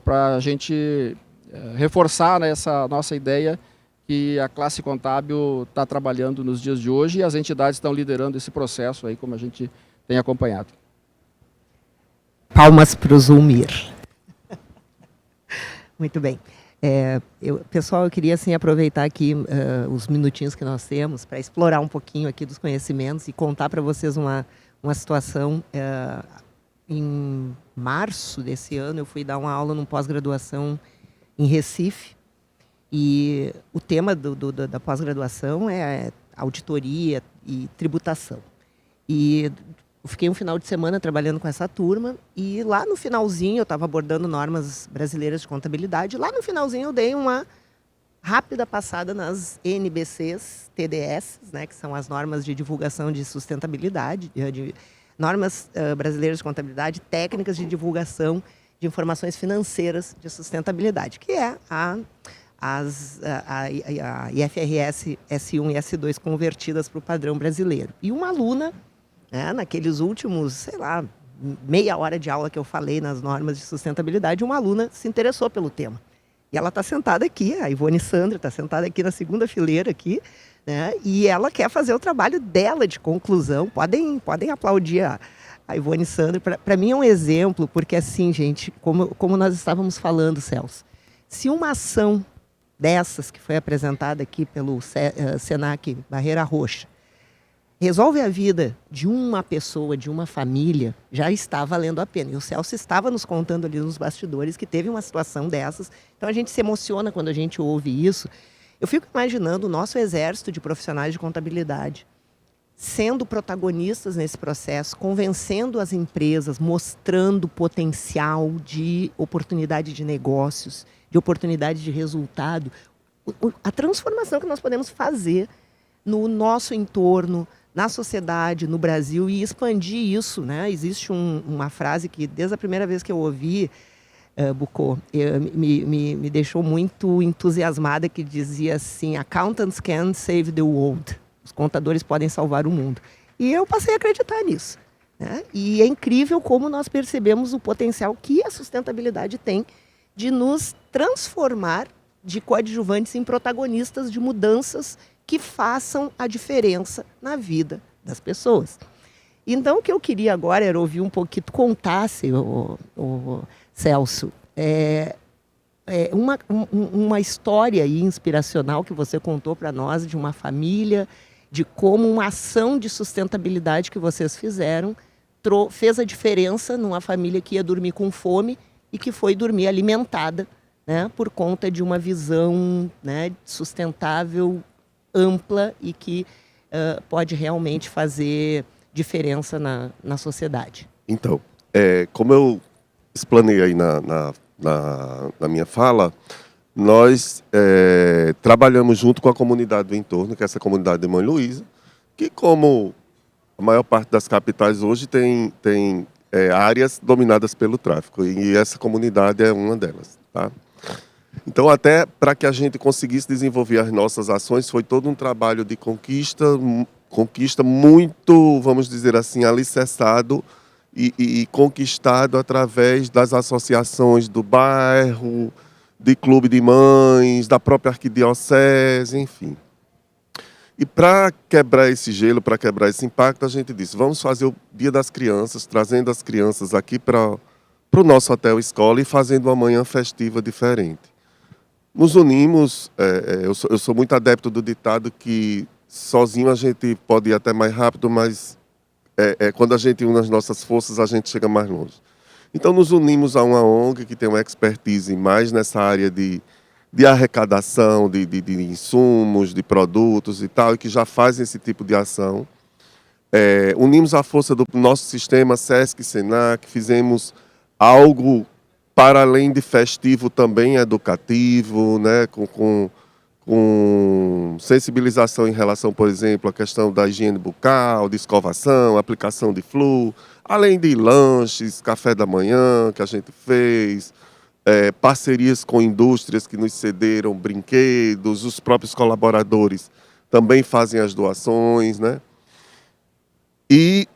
para a gente reforçar, né, essa nossa ideia que a classe contábil está trabalhando nos dias de hoje e as entidades estão liderando esse processo aí, como a gente tem acompanhado. Palmas para o Zulmir. Muito bem. Pessoal, eu queria assim, aproveitar aqui os minutinhos que nós temos para explorar um pouquinho aqui dos conhecimentos e contar para vocês uma situação. Em março desse ano, eu fui dar uma aula num pós-graduação em Recife e o tema da pós-graduação é auditoria e tributação. E eu fiquei um final de semana trabalhando com essa turma e lá no finalzinho, eu estava abordando normas brasileiras de contabilidade, lá no finalzinho eu dei uma rápida passada nas NBCs, TDS, né, que são as normas de divulgação de sustentabilidade, normas brasileiras de contabilidade, técnicas de divulgação de informações financeiras de sustentabilidade, que é a IFRS S1 e S2 convertidas para o padrão brasileiro. E uma aluna, naqueles últimos, sei lá, meia hora de aula que eu falei nas normas de sustentabilidade, uma aluna se interessou pelo tema. E ela está sentada aqui, a Ivone Sandra está sentada aqui na segunda fileira aqui, né? E ela quer fazer o trabalho dela de conclusão. Podem aplaudir a Ivone Sandro, para mim é um exemplo, porque assim, gente, como nós estávamos falando, Celso, se uma ação dessas que foi apresentada aqui pelo Senac Barreira Roxa resolve a vida de uma pessoa, de uma família, já está valendo a pena. E o Celso estava nos contando ali nos bastidores que teve uma situação dessas. Então a gente se emociona quando a gente ouve isso. Eu fico imaginando o nosso exército de profissionais de contabilidade sendo protagonistas nesse processo, convencendo as empresas, mostrando potencial de oportunidade de negócios, de oportunidade de resultado, a transformação que nós podemos fazer no nosso entorno, na sociedade, no Brasil, e expandir isso, né? Existe uma frase que, desde a primeira vez que eu ouvi, Bucô, me deixou muito entusiasmada, que dizia assim: accountants can save the world. Os contadores podem salvar o mundo. E eu passei a acreditar nisso, né? E é incrível como nós percebemos o potencial que a sustentabilidade tem de nos transformar de coadjuvantes em protagonistas de mudanças que façam a diferença na vida das pessoas. Então, o que eu queria agora era ouvir um pouquinho, tu contasse, o Celso, uma história aí inspiracional que você contou para nós de uma família, de como uma ação de sustentabilidade que vocês fizeram fez a diferença numa família que ia dormir com fome e que foi dormir alimentada, né, por conta de uma visão, né, sustentável, ampla e que pode realmente fazer diferença na sociedade. Então, como eu explanei aí na minha fala, nós trabalhamos junto com a comunidade do entorno, que é essa comunidade de Mãe Luísa, que, como a maior parte das capitais hoje, tem áreas dominadas pelo tráfico, e essa comunidade é uma delas, tá? Então, até para que a gente conseguisse desenvolver as nossas ações, foi todo um trabalho de conquista muito, vamos dizer assim, alicerçado e conquistado através das associações do bairro, de clube de mães, da própria arquidiocese, enfim. E para quebrar esse gelo, para quebrar esse impacto, a gente disse: vamos fazer o Dia das Crianças, trazendo as crianças aqui para o nosso hotel escola e fazendo uma manhã festiva diferente. Nos unimos, eu sou muito adepto do ditado que sozinho a gente pode ir até mais rápido, mas quando a gente une as nossas forças, a gente chega mais longe. Então, nos unimos a uma ONG que tem uma expertise mais nessa área de arrecadação, de insumos, de produtos e tal, e que já fazem esse tipo de ação. Unimos a força do nosso sistema SESC e SENAC, fizemos algo para além de festivo, também educativo, né, com sensibilização em relação, por exemplo, à questão da higiene bucal, de escovação, aplicação de flu, além de lanches, café da manhã que a gente fez, parcerias com indústrias que nos cederam brinquedos, os próprios colaboradores também fazem as doações, né? E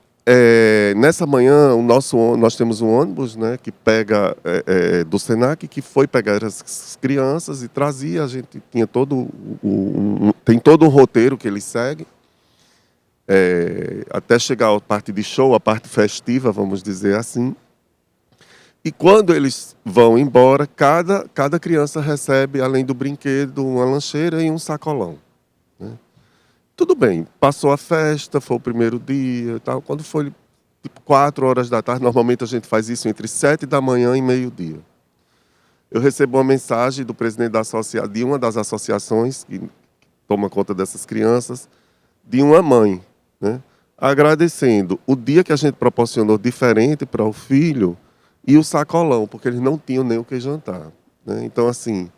nessa manhã nós temos um ônibus, né, que pega do Senac, que foi pegar as crianças e trazia. A gente tinha tem todo um roteiro que eles seguem, até chegar à parte de show, a parte festiva, vamos dizer assim. E quando eles vão embora, cada criança recebe, além do brinquedo, uma lancheira e um sacolão, né? Tudo bem, passou a festa, foi o primeiro dia e tal. Quando foi tipo 4 horas da tarde, normalmente a gente faz isso entre 7 da manhã e meio-dia. Eu recebo uma mensagem do presidente de uma das associações que toma conta dessas crianças, de uma mãe, né, agradecendo o dia que a gente proporcionou diferente para o filho e o sacolão, porque eles não tinham nem o que jantar, né? Então, assim,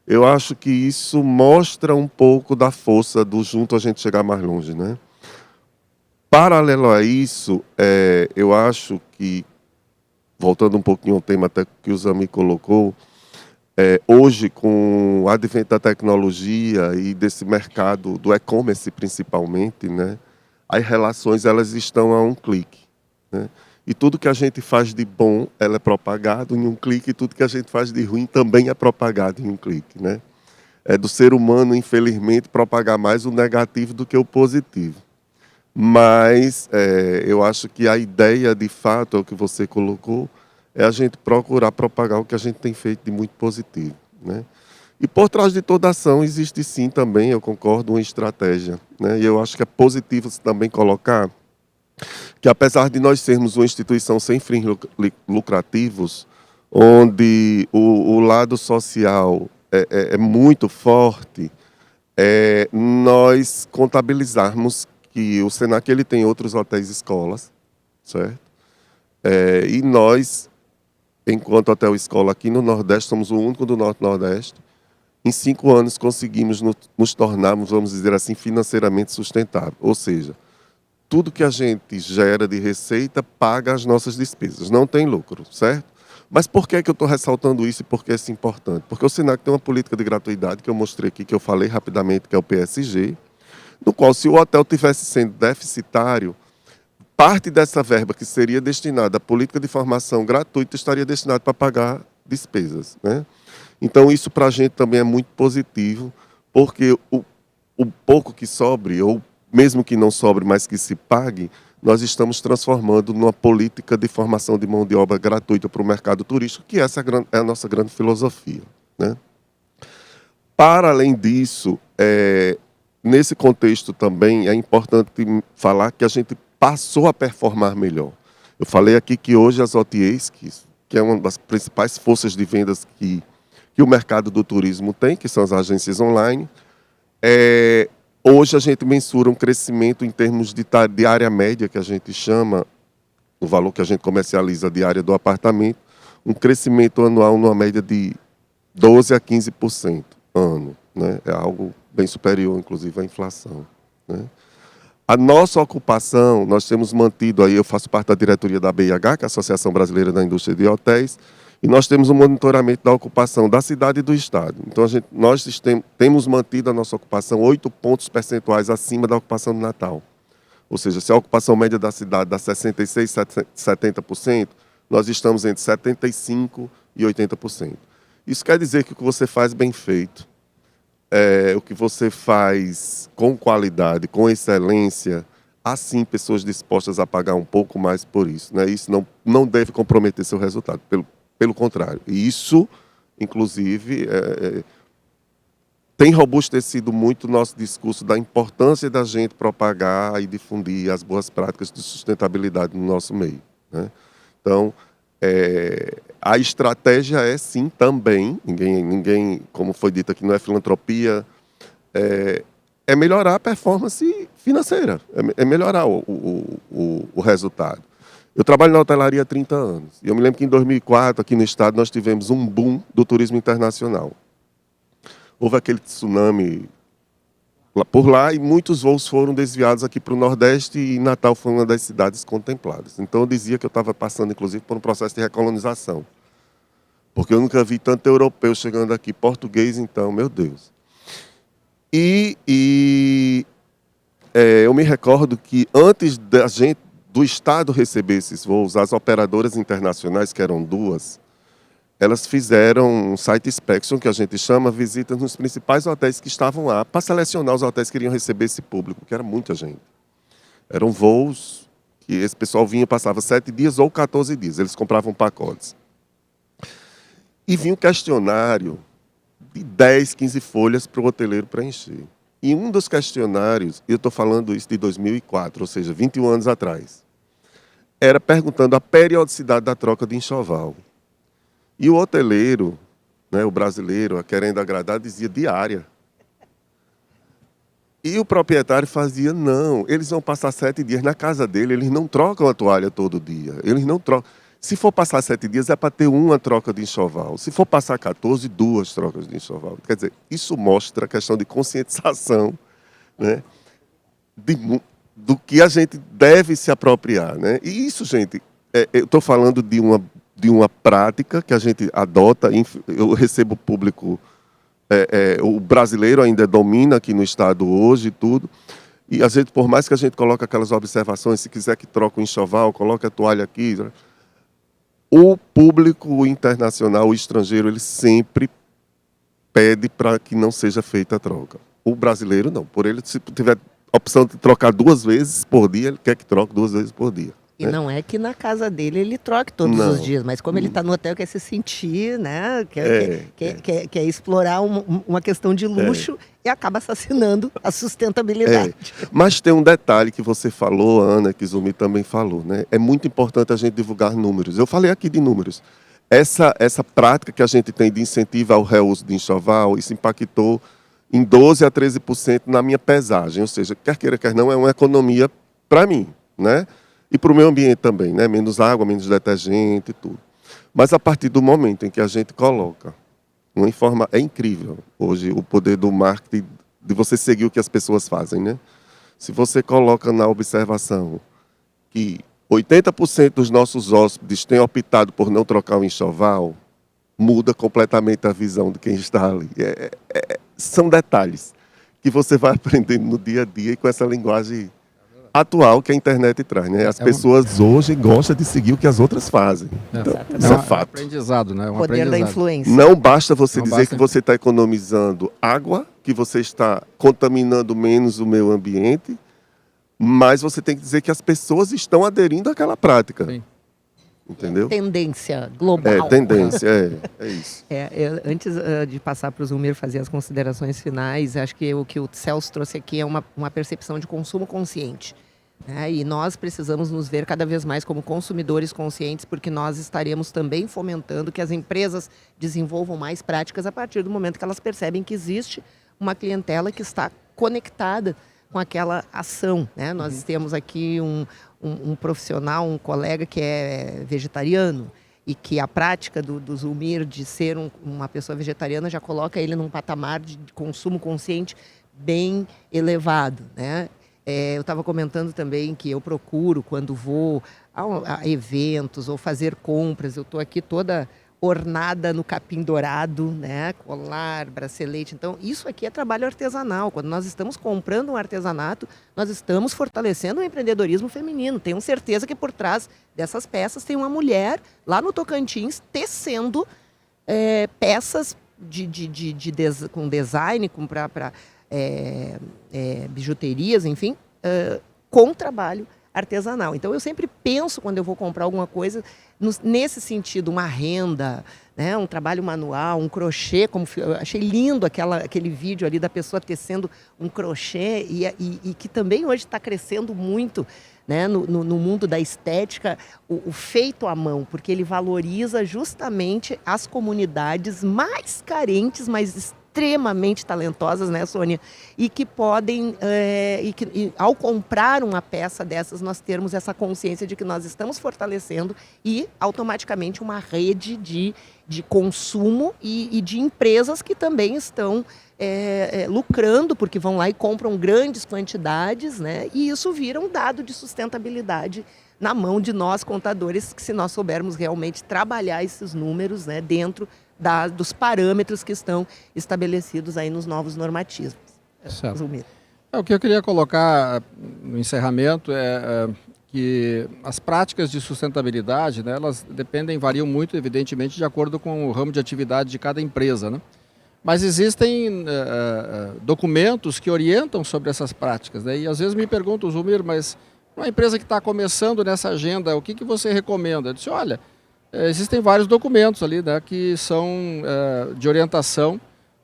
eu acho que isso mostra um pouco da força do junto a gente chegar mais longe, né? Paralelo a isso, eu acho que, voltando um pouquinho ao tema até que o Zami colocou, hoje, com o advento da tecnologia e desse mercado do e-commerce principalmente, né, as relações elas estão a um clique, né? E tudo que a gente faz de bom, ela é propagado em um clique, e tudo que a gente faz de ruim também é propagado em um clique, né? É do ser humano, infelizmente, propagar mais o negativo do que o positivo. Mas eu acho que a ideia, de fato, é o que você colocou, é a gente procurar propagar o que a gente tem feito de muito positivo, né? E por trás de toda ação existe sim também, eu concordo, uma estratégia, né? E eu acho que é positivo também colocar que, apesar de nós sermos uma instituição sem fins lucrativos, onde o lado social é muito forte, nós contabilizarmos que o Senac ele tem outros hotéis e escolas, certo? E nós, enquanto hotel e escola aqui no Nordeste, somos o único do Norte-Nordeste. Em 5 anos conseguimos nos tornarmos, vamos dizer assim, financeiramente sustentável. Ou seja, tudo que a gente gera de receita paga as nossas despesas. Não tem lucro, certo? Mas por que eu estou ressaltando isso e por que isso é importante? Porque o Senac tem uma política de gratuidade que eu mostrei aqui, que eu falei rapidamente, que é o PSG, no qual, se o hotel tivesse sendo deficitário, parte dessa verba que seria destinada à política de formação gratuita estaria destinada para pagar despesas, né? Então, isso para a gente também é muito positivo, porque o pouco que sobre, ou mesmo que não sobre, mas que se pague, nós estamos transformando numa política de formação de mão de obra gratuita para o mercado turístico, que essa é a nossa grande filosofia, né? Para além disso, nesse contexto também é importante falar que a gente passou a performar melhor. Eu falei aqui que hoje as OTAs, que é uma das principais forças de vendas que o mercado do turismo tem, que são as agências online, hoje a gente mensura um crescimento em termos de área média, que a gente chama, o valor que a gente comercializa de área do apartamento, um crescimento anual numa média de 12% a 15% ano, né? É algo bem superior, inclusive, à inflação, né? A nossa ocupação, nós temos mantido aí, eu faço parte da diretoria da BIH, que é a Associação Brasileira da Indústria de Hotéis, e nós temos um monitoramento da ocupação da cidade e do estado. Então, nós temos mantido a nossa ocupação 8 pontos percentuais acima da ocupação do Natal. Ou seja, se a ocupação média da cidade dá 66%, 70%, nós estamos entre 75% e 80%. Isso quer dizer que o que você faz bem feito, o que você faz com qualidade, com excelência, há sim pessoas dispostas a pagar um pouco mais por isso, né? Isso não deve comprometer seu resultado, pelo contrário. E isso, inclusive, tem robustecido muito o nosso discurso da importância da gente propagar e difundir as boas práticas de sustentabilidade no nosso meio, né? Então, a estratégia é sim também, ninguém, como foi dito aqui, não é filantropia, é melhorar a performance financeira, é melhorar o resultado. Eu trabalho na hotelaria há 30 anos, e eu me lembro que em 2004, aqui no estado, nós tivemos um boom do turismo internacional. Houve aquele tsunami por lá e muitos voos foram desviados aqui para o Nordeste e Natal foi uma das cidades contempladas. Então eu dizia que eu estava passando, inclusive, por um processo de recolonização. Porque eu nunca vi tanto europeu chegando aqui, português então, meu Deus. Eu me recordo que antes do Estado receber esses voos, as operadoras internacionais, que eram 2, elas fizeram um site inspection, que a gente chama, visitas nos principais hotéis que estavam lá, para selecionar os hotéis que iriam receber esse público, que era muita gente. Eram voos que esse pessoal vinha, passava 7 dias ou 14 dias, eles compravam pacotes. E vinha um questionário de 10, 15 folhas para o hoteleiro preencher. E um dos questionários, eu estou falando isso de 2004, ou seja, 21 anos atrás, era perguntando a periodicidade da troca de enxoval. E o hoteleiro, né, o brasileiro, querendo agradar, dizia diária. E o proprietário fazia, não, eles vão passar 7 dias na casa dele, eles não trocam a toalha todo dia, eles não trocam. Se for passar 7 dias, é para ter uma troca de enxoval. Se for passar 14, 2 trocas de enxoval. Quer dizer, isso mostra a questão de conscientização, né, do que a gente deve se apropriar, né? E isso, gente, eu estou falando de uma prática que a gente adota. Eu recebo público, o brasileiro ainda domina aqui no estado hoje e tudo, e a gente, por mais que a gente coloque aquelas observações, se quiser que troque o enxoval, coloque a toalha aqui, o público internacional, o estrangeiro, ele sempre pede para que não seja feita a troca. O brasileiro não, por ele, se tiver opção de trocar 2 vezes por dia, ele quer que troque 2 vezes por dia. E né? não é que na casa dele ele troque todos Não. os dias, mas como ele está no hotel, quer se sentir, né? Quer explorar uma questão de luxo e acaba assassinando a sustentabilidade. Mas tem um detalhe que você falou, Ana, que Zumbi também falou, né? É muito importante a gente divulgar números. Eu falei aqui de números. Essa prática que a gente tem de incentivo ao reuso de enxoval, isso impactou em 12 a 13% na minha pesagem. Ou seja, quer queira, quer não, é uma economia para mim, né? E para o meio ambiente também, né? Menos água, menos detergente e tudo. Mas a partir do momento em que a gente coloca uma informação... É incrível hoje o poder do marketing, de você seguir o que as pessoas fazem, né? Se você coloca na observação que 80% dos nossos hóspedes têm optado por não trocar o enxoval, muda completamente a visão de quem está ali. São detalhes que você vai aprendendo no dia a dia e com essa linguagem atual que a internet traz, né? As pessoas hoje gostam de seguir o que as outras fazem. Então, isso é fato. Aprendizado, né? O poder da influência. Não basta você dizer que você está economizando água, que você está contaminando menos o meio ambiente, mas você tem que dizer que as pessoas estão aderindo àquela prática. Sim. Entendeu? Tendência global. Tendência, é isso. Antes de passar para o Zumir fazer as considerações finais, acho que o que o Celso trouxe aqui é uma percepção de consumo consciente. Né? E nós precisamos nos ver cada vez mais como consumidores conscientes, porque nós estaremos também fomentando que as empresas desenvolvam mais práticas a partir do momento que elas percebem que existe uma clientela que está conectada com aquela ação. Né? Nós temos aqui um profissional, um colega que é vegetariano e que a prática do Zumir de ser uma pessoa vegetariana já coloca ele num patamar de consumo consciente bem elevado, né? Eu estava comentando também que eu procuro, quando vou a eventos ou fazer compras, eu estou aqui toda ornada no capim dourado, né? Colar, bracelete. Então, isso aqui é trabalho artesanal. Quando nós estamos comprando um artesanato, nós estamos fortalecendo o empreendedorismo feminino. Tenho certeza que por trás dessas peças tem uma mulher lá no Tocantins tecendo peças com design, para bijuterias, enfim, com trabalho artesanal. Então, eu sempre penso, quando eu vou comprar alguma coisa, nesse sentido, uma renda, né, um trabalho manual, um crochê. Eu achei lindo aquele vídeo ali da pessoa tecendo um crochê e que também hoje está crescendo muito, né, no mundo da estética, o feito à mão, porque ele valoriza justamente as comunidades mais carentes, mas extremamente talentosas, né, Sônia? E que podem, ao comprar uma peça dessas, nós termos essa consciência de que nós estamos fortalecendo e automaticamente uma rede de consumo e de empresas que também estão lucrando, porque vão lá e compram grandes quantidades, né? E isso vira um dado de sustentabilidade na mão de nós, contadores, que se nós soubermos realmente trabalhar esses números, né, dentro dos parâmetros que estão estabelecidos aí nos novos normativos. Certo. O que eu queria colocar no encerramento é que as práticas de sustentabilidade, né, elas variam muito, evidentemente, de acordo com o ramo de atividade de cada empresa, né? Mas existem documentos que orientam sobre essas práticas, né? E às vezes me perguntam, Zumir, mas uma empresa que está começando nessa agenda, o que você recomenda? Eu disse, olha, existem vários documentos ali, né, que são de orientação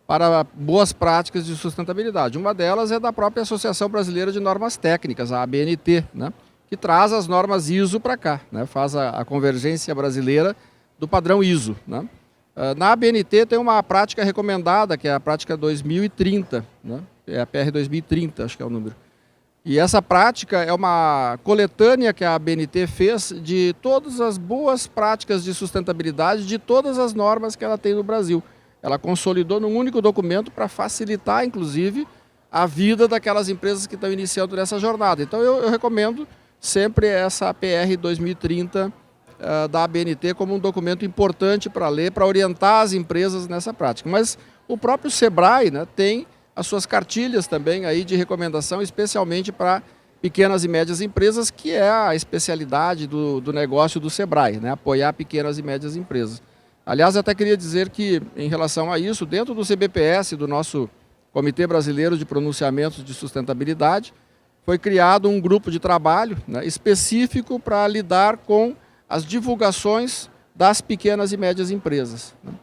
para boas práticas de sustentabilidade. Uma delas é da própria Associação Brasileira de Normas Técnicas, a ABNT, né, que traz as normas ISO para cá, né, faz a convergência brasileira do padrão ISO. Né. Na ABNT tem uma prática recomendada, que é a prática 2030, né, é a PR 2030, acho que é o número. E essa prática é uma coletânea que a ABNT fez de todas as boas práticas de sustentabilidade de todas as normas que ela tem no Brasil. Ela consolidou num único documento para facilitar, inclusive, a vida daquelas empresas que estão iniciando nessa jornada. Então, eu recomendo sempre essa PR 2030 da ABNT como um documento importante para ler, para orientar as empresas nessa prática. Mas o próprio SEBRAE, né, tem as suas cartilhas também aí de recomendação, especialmente para pequenas e médias empresas, que é a especialidade do negócio do SEBRAE, né? Apoiar pequenas e médias empresas. Aliás, eu até queria dizer que, em relação a isso, dentro do CBPS, do nosso Comitê Brasileiro de Pronunciamentos de Sustentabilidade, foi criado um grupo de trabalho, né, específico para lidar com as divulgações das pequenas e médias empresas, né.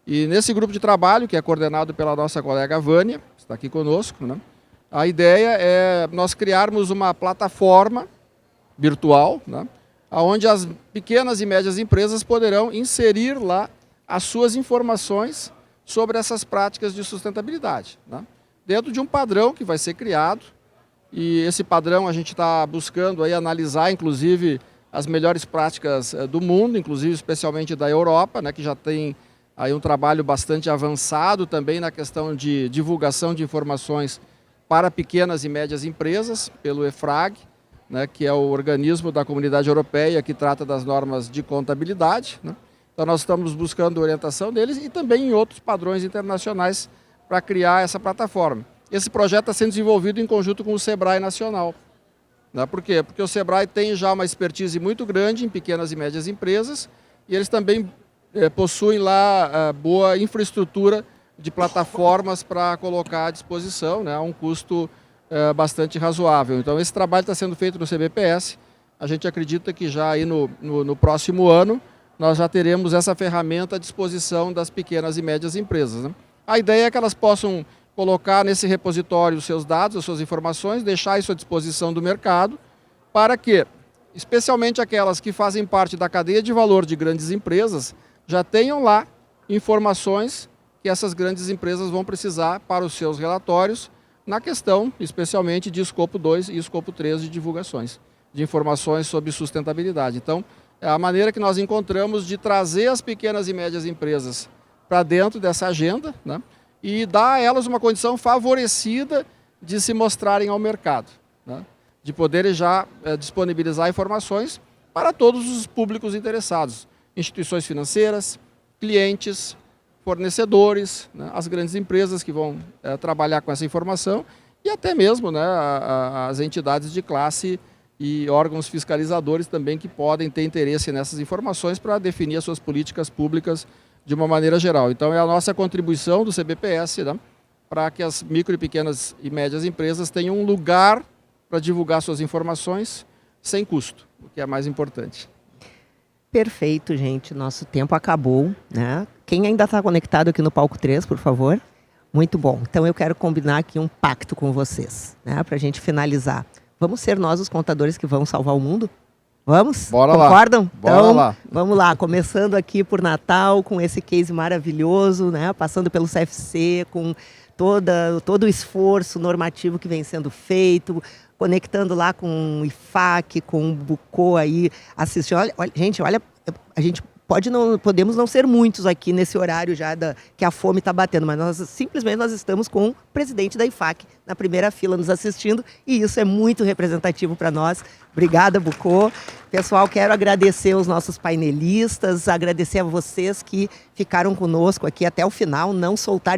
E nesse grupo de trabalho, que é coordenado pela nossa colega Vânia, que está aqui conosco, né, a ideia é nós criarmos uma plataforma virtual, né, onde as pequenas e médias empresas poderão inserir lá as suas informações sobre essas práticas de sustentabilidade, né, dentro de um padrão que vai ser criado. E esse padrão a gente está buscando aí analisar, inclusive, as melhores práticas do mundo, inclusive especialmente da Europa, né, que já tem aí um trabalho bastante avançado também na questão de divulgação de informações para pequenas e médias empresas, pelo EFRAG, né, que é o organismo da Comunidade Europeia que trata das normas de contabilidade, né. Então nós estamos buscando orientação deles e também em outros padrões internacionais para criar essa plataforma. Esse projeto está sendo desenvolvido em conjunto com o Sebrae Nacional. Né? Por quê? Porque o Sebrae tem já uma expertise muito grande em pequenas e médias empresas e eles também possuem lá boa infraestrutura de plataformas para colocar à disposição, né, a um custo bastante razoável. Então esse trabalho está sendo feito no CBPS. A gente acredita que já aí no próximo ano nós já teremos essa ferramenta à disposição das pequenas e médias empresas, né? A ideia é que elas possam colocar nesse repositório os seus dados, as suas informações, deixar isso à disposição do mercado, para que, especialmente aquelas que fazem parte da cadeia de valor de grandes empresas, já tenham lá informações que essas grandes empresas vão precisar para os seus relatórios, na questão, especialmente, de escopo 2 e escopo 3 de divulgações, de informações sobre sustentabilidade. Então, é a maneira que nós encontramos de trazer as pequenas e médias empresas para dentro dessa agenda, né, e dar a elas uma condição favorecida de se mostrarem ao mercado, né, de poderem já disponibilizar informações para todos os públicos interessados, instituições financeiras, clientes, fornecedores, né, as grandes empresas que vão trabalhar com essa informação e até mesmo, né, as entidades de classe e órgãos fiscalizadores também que podem ter interesse nessas informações para definir as suas políticas públicas de uma maneira geral. Então é a nossa contribuição do CBPS, né, para que as micro e pequenas e médias empresas tenham um lugar para divulgar suas informações sem custo, o que é mais importante. Perfeito, gente. Nosso tempo acabou, né? Quem ainda está conectado aqui no Palco 3, por favor? Muito bom. Então eu quero combinar aqui um pacto com vocês, né, para a gente finalizar. Vamos ser nós os contadores que vão salvar o mundo? Vamos? Bora Concordam? lá. Bora então, lá. Vamos lá. Começando aqui por Natal, com esse case maravilhoso, né? Passando pelo CFC, com todo o esforço normativo que vem sendo feito, conectando lá com o IFAC, com o Bucô aí, assistindo. Gente, olha, a gente podemos não ser muitos aqui nesse horário já que a fome está batendo, mas nós estamos com o presidente da IFAC na primeira fila nos assistindo e isso é muito representativo para nós. Obrigada, Bucô. Pessoal, quero agradecer os nossos painelistas, agradecer a vocês que ficaram conosco aqui até o final,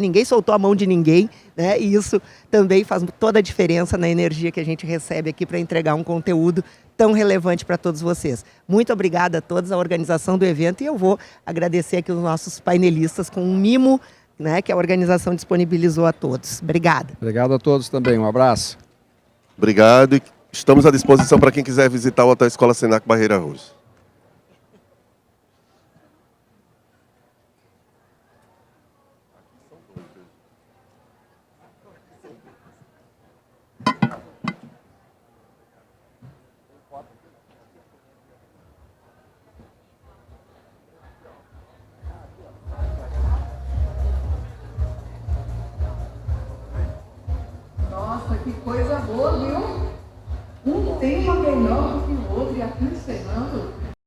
ninguém soltou a mão de ninguém, né? E isso também faz toda a diferença na energia que a gente recebe aqui para entregar um conteúdo tão relevante para todos vocês. Muito obrigada a todos, a organização do evento, e eu vou agradecer aqui os nossos painelistas com um mimo, né, que a organização disponibilizou a todos. Obrigada. Obrigado a todos também, um abraço. Obrigado e estamos à disposição para quem quiser visitar o Hotel Escola Senac Barreira Roxa. Nossa, que coisa boa, viu? Um tema melhor do que o outro e aqui encerrando.